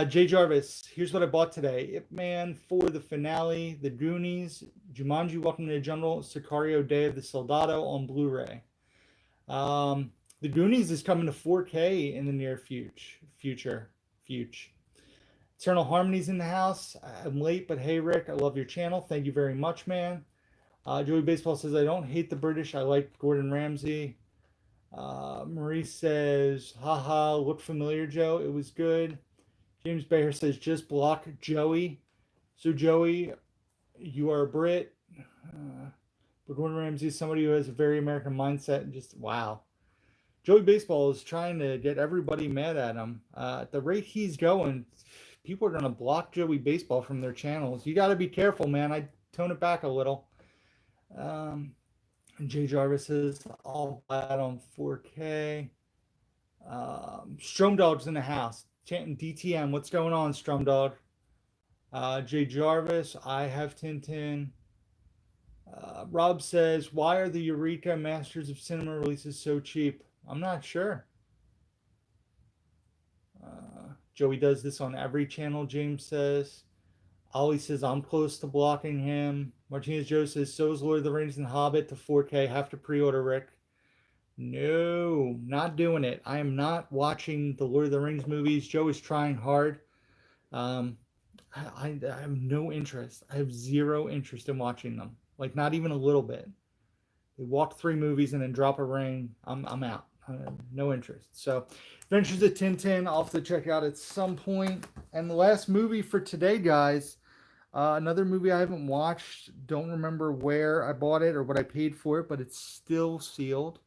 Jay Jarvis, here's what I bought today: Ip Man for the finale, The Goonies, Jumanji: Welcome to the Jungle, Sicario: Day of the Soldado on Blu-ray. The Goonies is coming to 4K in the near future. Future. Eternal Harmony's in the house. I'm late, but hey, Rick, I love your channel. Thank you very much, man. Joey Baseball says, I don't hate the British. I like Gordon Ramsay. Marie says, haha, look familiar, Joe. It was good. James Bayer says, just block Joey. So, Joey, you are a Brit. But Gordon Ramsay is somebody who has a very American mindset and just, wow. Joey Baseball is trying to get everybody mad at him. At the rate he's going, people are going to block Joey Baseball from their channels. You got to be careful, man. I tone it back a little. Jay Jarvis is all bad on 4K. Strom Dog's in the house. Chanting DTM. What's going on, Strom Dog? Jay Jarvis, I have Tintin. Rob says, why are the Eureka Masters of Cinema releases so cheap? I'm not sure. Joey does this on every channel, James says. Ollie says, I'm close to blocking him. Martinez Joe says, so is Lord of the Rings and Hobbit to 4K. Have to pre-order, Rick. No, not doing it. I am not watching the Lord of the Rings movies. Joe is trying hard. I have no interest. I have zero interest in watching them. Like, not even a little bit. They walk 3 movies and then drop a ring. I'm out. No interest. So, Adventures of Tintin, I'll have to check out at some point. And the last movie for today, guys, another movie I haven't watched. Don't remember where I bought it or what I paid for it, but it's still sealed.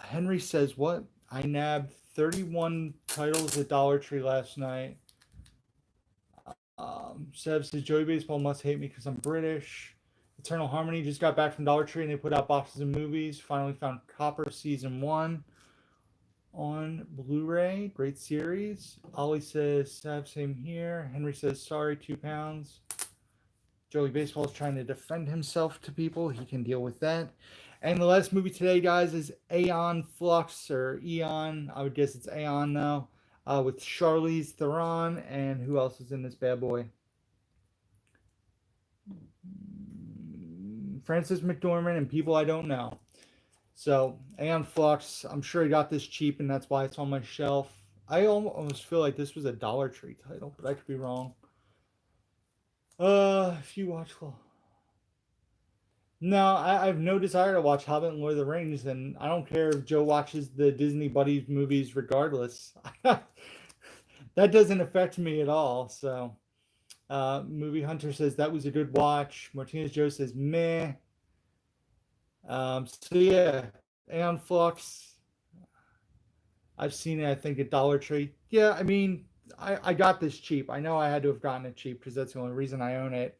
Henry says, what? I nabbed 31 titles at Dollar Tree last night. Seb says, Joey Baseball must hate me because I'm British. Eternal Harmony just got back from Dollar Tree and they put out boxes of movies. Finally found Copper Season 1 on Blu-ray. Great series. Ollie says, Seb, same here. Henry says, sorry, 2 pounds. Joey Baseball is trying to defend himself to people. He can deal with that. And the last movie today, guys, is Aeon Flux, or Eon. I would guess it's Aeon now. With Charlize Theron. And who else is in this bad boy? Frances McDormand and people I don't know. So, Aeon Flux, I'm sure I got this cheap and that's why it's on my shelf. I almost feel like this was a Dollar Tree title, but I could be wrong. If you watch... No, I have no desire to watch Hobbit and Lord of the Rings, and I don't care if Joe watches the Disney Buddies movies regardless. That doesn't affect me at all, so... Movie Hunter says that was a good watch. Martinez Joe says meh. So yeah, Aeon Flux. I've seen it, I think, at Dollar Tree. Yeah, I mean, I got this cheap. I know I had to have gotten it cheap because that's the only reason I own it.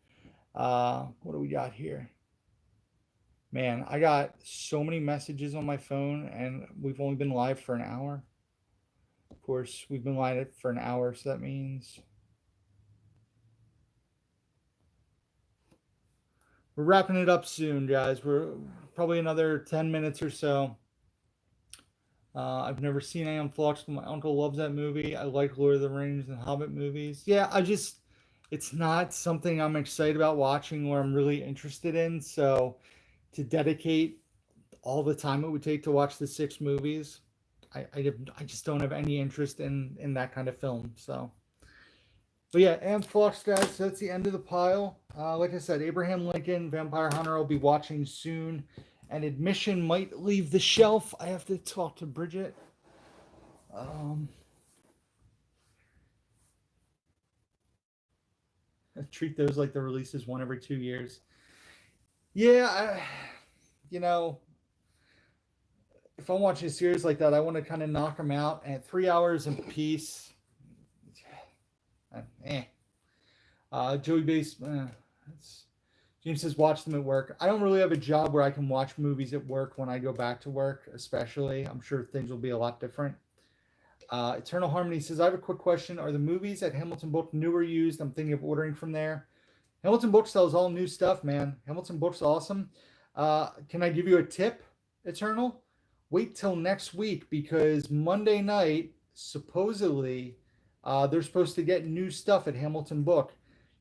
What do we got here? Man, I got so many messages on my phone, and we've only been live for an hour. Of course, we've been live for an hour, so that means... We're wrapping it up soon, guys. We're probably another 10 minutes or so. I've never seen Aeon Flux, but my uncle loves that movie. I like Lord of the Rings and Hobbit movies. Yeah, it's not something I'm excited about watching or I'm really interested in. So to dedicate all the time it would take to watch the 6 movies, I just don't have any interest in that kind of film. So. But yeah, Aeon Flux, guys, so that's the end of the pile. Like I said, Abraham Lincoln, Vampire Hunter, I'll be watching soon. And Admission might leave the shelf. I have to talk to Bridget. I treat those like the releases 1 every 2 years. Yeah, if I'm watching a series like that, I want to kind of knock them out at 3 hours in peace. Joey Base, James says watch them at work. I don't really have a job where I can watch movies at work when I go back to work, especially. I'm sure things will be a lot different. Eternal Harmony says, I have a quick question. Are the movies at Hamilton Book new or used? I'm thinking of ordering from there. Hamilton Book sells all new stuff, man. Hamilton Book's awesome. Can I give you a tip, Eternal? Wait till next week because Monday night, supposedly, They're supposed to get new stuff at Hamilton Book,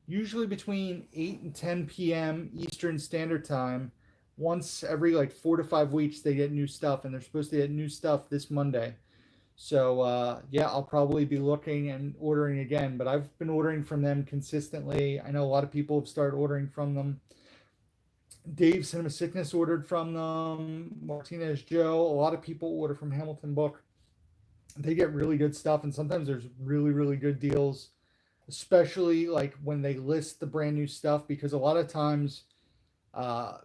usually between 8 and 10 p.m. Eastern Standard Time. Once every like 4 to 5 weeks, they get new stuff, and they're supposed to get new stuff this Monday. So yeah, I'll probably be looking and ordering again. But I've been ordering from them consistently. I know a lot of people have started ordering from them. Dave Cinema Sickness ordered from them. Martinez Joe. A lot of people order from Hamilton Book. They get really good stuff, and sometimes there's really good deals, especially like when they list the brand new stuff. Because a lot of times uh,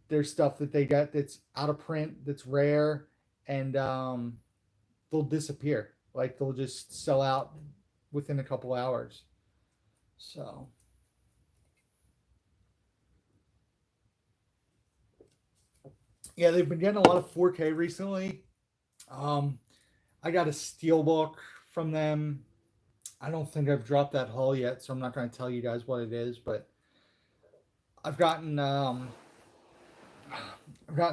there's stuff that they get that's out of print, that's rare, and they'll disappear. Like they'll just sell out within a couple hours. So yeah, they've been getting a lot of 4K recently. Um, I got a steelbook from them. I don't think I've dropped that haul yet, so I'm not going to tell you guys what it is. But I've gotten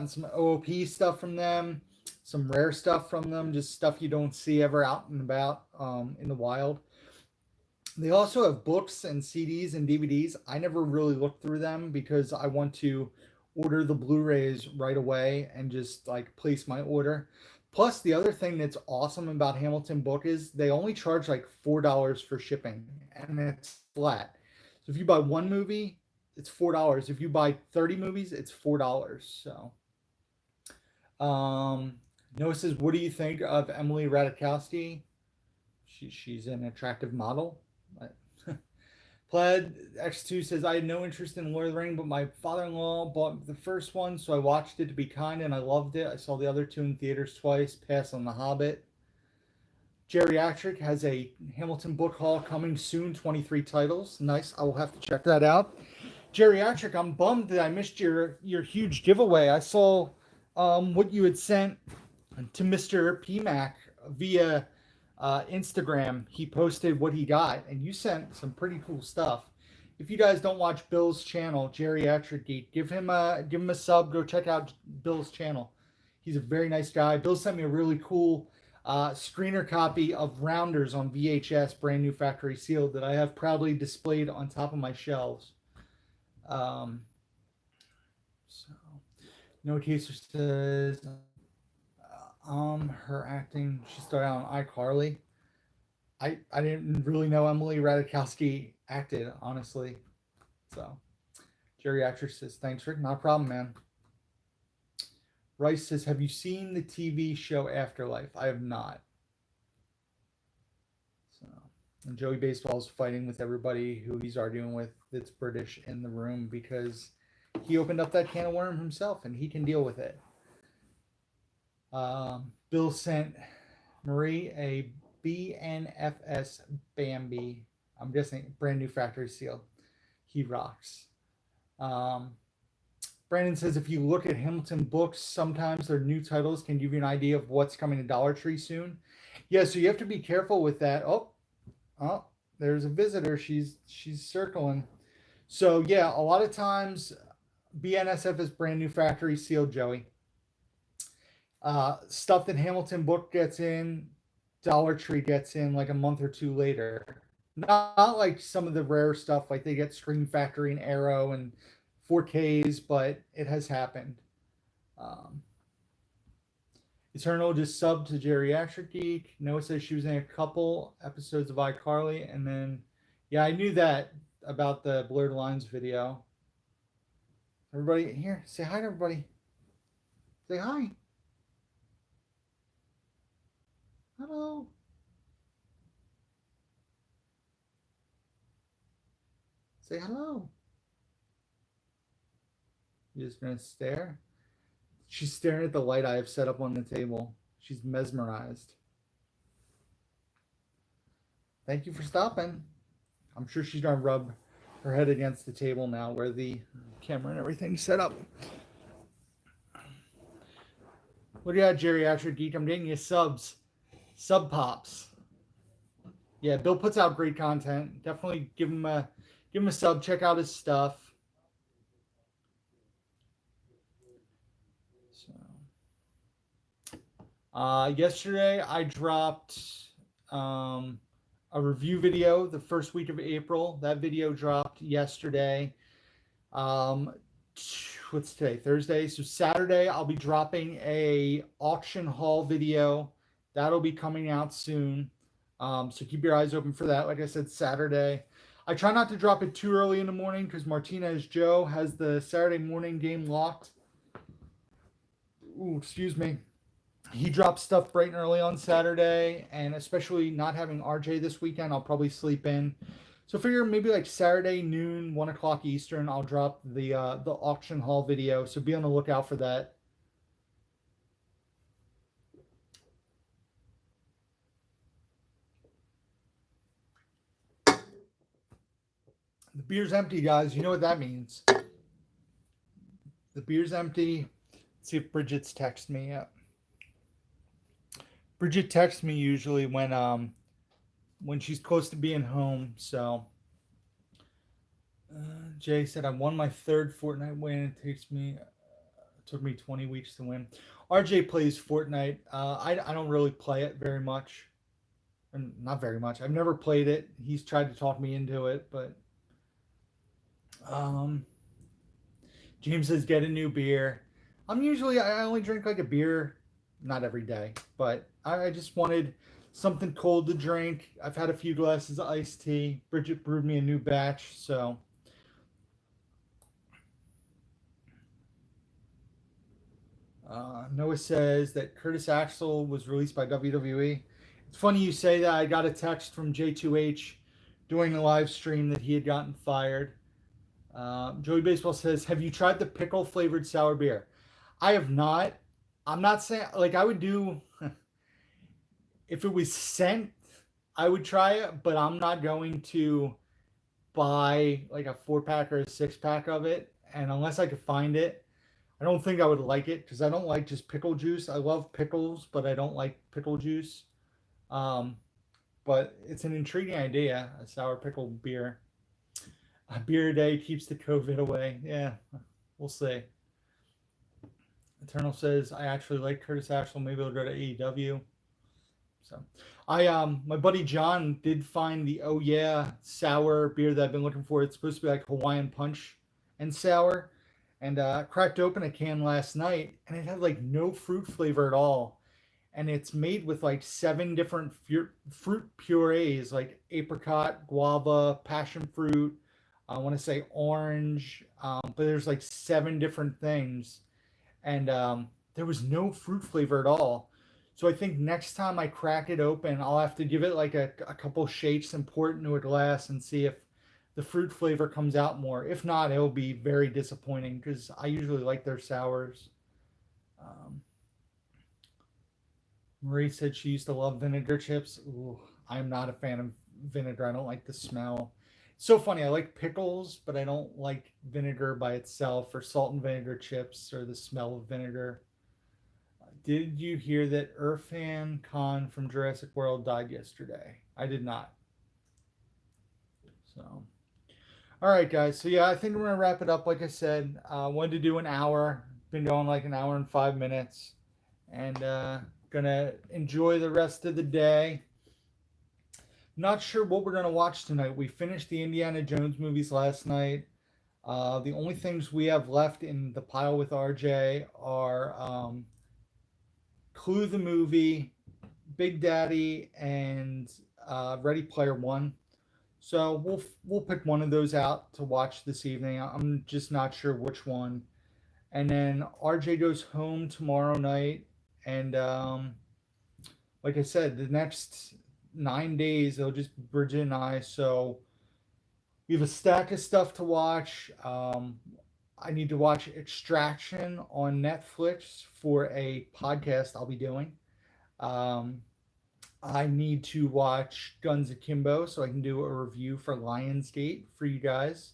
some OOP stuff from them, some rare stuff from them, just stuff you don't see ever out and about in the wild. They also have books and CDs and DVDs. I never really looked through them because I want to order the Blu-rays right away and just like place my order. Plus, the other thing that's awesome about Hamilton Book is they only charge like $4 for shipping, and it's flat. So if you buy one movie, it's $4. If you buy 30 movies, it's $4. So, Noah says, "What do you think of Emily Ratajkowski? She's an attractive model." Plaid X2 says, "I had no interest in Lord of the Ring, but my father-in-law bought the first one, so I watched it to be kind, and I loved it. I saw the other two in theaters twice, passed on The Hobbit." Geriatric has a Hamilton book haul coming soon, 23 titles. Nice. I will have to check that out. Geriatric, I'm bummed that I missed your huge giveaway. I saw what you had sent to Mr. PMAC via Instagram. He posted what he got, and you sent some pretty cool stuff. If you guys don't watch Bill's channel, Geriatric Geek, give him a sub. Go check out Bill's channel. He's a very nice guy. Bill sent me a really cool screener copy of Rounders on VHS, brand new factory sealed, that I have proudly displayed on top of my shelves. So, No Chaser says, her acting, she started out on iCarly. I didn't really know Emily Ratajkowski acted, honestly. So, Geriatric says, "Thanks, Rick. Not a problem, man." Rice says, "Have you seen the TV show Afterlife?" I have not. So, and Joey Baseball's fighting with everybody who he's arguing with that's British in the room because he opened up that can of worm himself and he can deal with it. Bill sent Marie a BNFS Bambi. I'm guessing brand new factory seal. He rocks. Brandon says, "If you look at Hamilton books, sometimes their new titles can give you an idea of what's coming to Dollar Tree soon." Yeah, so you have to be careful with that. Oh, there's a visitor. She's circling. So yeah, a lot of times BNSF is brand new factory sealed, Joey. Stuff that Hamilton Book gets in, Dollar Tree gets in like a month or two later. Not like some of the rare stuff, like they get Scream Factory and Arrow and 4Ks, but it has happened. Eternal just subbed to Geriatric Geek. Noah says she was in a couple episodes of iCarly, and then, yeah, I knew that about the Blurred Lines video. Everybody here, say hi to everybody. Say hi. Hello. Say hello. You're just gonna stare? She's staring at the light I have set up on the table. She's mesmerized. Thank you for stopping. I'm sure she's gonna rub her head against the table now where the camera and everything's set up. What do you got, Geriatric Geek? I'm getting you subs. Sub pops. Yeah, Bill puts out great content. Definitely give him a sub. Check out his stuff. So, yesterday I dropped a review video the first week of April. That video dropped yesterday. Um, what's today? Thursday. So Saturday, I'll be dropping a auction haul video. That'll be coming out soon. So keep your eyes open for that. Like I said, Saturday. I try not to drop it too early in the morning because Martinez Joe has the Saturday morning game locked. Ooh, excuse me. He drops stuff bright and early on Saturday, and especially not having RJ this weekend, I'll probably sleep in. So figure maybe like Saturday noon, 1 o'clock Eastern, I'll drop the auction haul video. So be on the lookout for that. The beer's empty, guys. You know what that means. The beer's empty. Let's see if Bridget's texted me yet. Bridget texts me usually when she's close to being home. So Jay said I won my third Fortnite win. It took me 20 weeks to win. RJ plays Fortnite. I don't really play it very much. And not very much. I've never played it. He's tried to talk me into it, but James says get a new beer. I only drink like a beer, not every day, but I just wanted something cold to drink. I've had a few glasses of iced tea. Bridget brewed me a new batch, so Noah says that Curtis Axel was released by WWE. It's funny you say that. I got a text from J2H during the live stream that he had gotten fired. Joey Baseball says, have you tried the pickle flavored sour beer? I have not. I'm not saying, like, I would do, if it was sent, I would try it, but I'm not going to buy like a 4-pack or a 6-pack of it. And unless I could find it, I don't think I would like it because I don't like just pickle juice. I love pickles, but I don't like pickle juice. But it's an intriguing idea, a sour pickle beer. A beer a day keeps the COVID away. Yeah, we'll see. Eternal says, I actually like Curtis Axel. Maybe I'll go to AEW. So my buddy John did find the Oh Yeah sour beer that I've been looking for. It's supposed to be like Hawaiian Punch and sour. And cracked open a can last night, and it had like no fruit flavor at all. And it's made with like 7 different fruit purees, like apricot, guava, passion fruit. I want to say orange, but there's like 7 different things, and there was no fruit flavor at all. So I think next time I crack it open, I'll have to give it like a couple shakes and pour it into a glass and see if the fruit flavor comes out more. If not, it'll be very disappointing because I usually like their sours. Marie said she used to love vinegar chips. Ooh, I'm not a fan of vinegar. I don't like the smell. It's so funny. I like pickles, but I don't like vinegar by itself or salt and vinegar chips or the smell of vinegar. Did you hear that Irfan Khan from Jurassic World died yesterday? I did not. So, all right, guys. So, yeah, I think we're going to wrap it up. Like I said, wanted to do an hour. Been going like an hour and 5 minutes. And going to enjoy the rest of the day. Not sure what we're going to watch tonight. We finished the Indiana Jones movies last night. The only things we have left in the pile with RJ are Clue the movie, Big Daddy, and Ready Player One. So we'll pick one of those out to watch this evening. I'm just not sure which one. And then RJ goes home tomorrow night, and like I said, the next 9 days it'll just be Bridget and I. So we have a stack of stuff to watch. I need to watch Extraction on Netflix for a podcast I'll be doing. I need to watch Guns Akimbo so I can do a review for Lionsgate for you guys.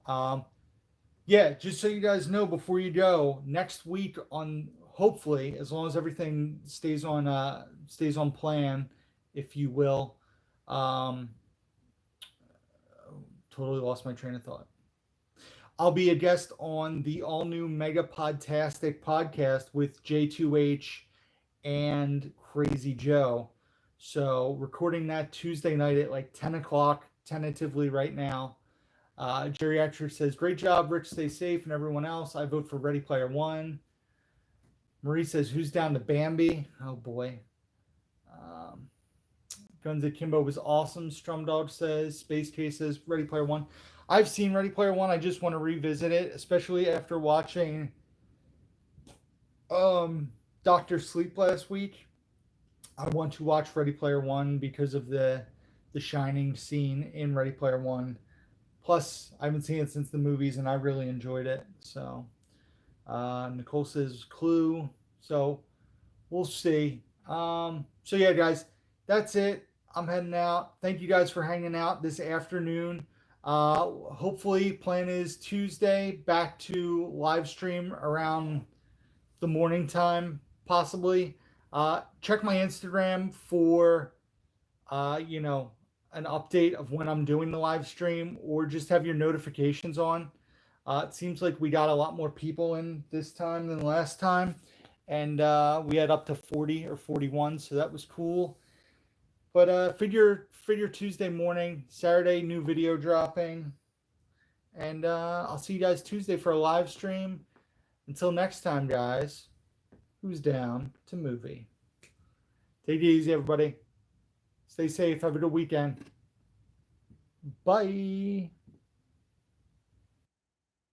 Yeah, just so you guys know before you go, next week on hopefully, as long as everything stays on plan, if you will. Totally lost my train of thought. I'll be a guest on the all-new Mega Podtastic podcast with J2H and Crazy Joe. So recording that Tuesday night at like 10 o'clock, tentatively right now. Geriatric says, great job, Rich, stay safe, and everyone else. I vote for Ready Player One. Marie says, who's down to Bambi? Oh boy. Guns Akimbo was awesome. Strumdog says, Space Case says, Ready Player One. I've seen Ready Player One. I just want to revisit it, especially after watching Doctor Sleep last week. I want to watch Ready Player One because of the Shining scene in Ready Player One. Plus, I haven't seen it since the movies, and I really enjoyed it. So, Nicole says Clue. So, we'll see. So yeah, guys, that's it. I'm heading out. Thank you guys for hanging out this afternoon. Hopefully, plan is Tuesday back to live stream around the morning time, possibly. Check my Instagram for, an update of when I'm doing the live stream, or just have your notifications on. It seems like we got a lot more people in this time than last time, and we had up to 40 or 41, so that was cool. But figure Tuesday morning, Saturday new video dropping, and I'll see you guys Tuesday for a live stream. Until next time, guys, who's down to movie? Take it easy, everybody. Stay safe. Have a good weekend. Bye.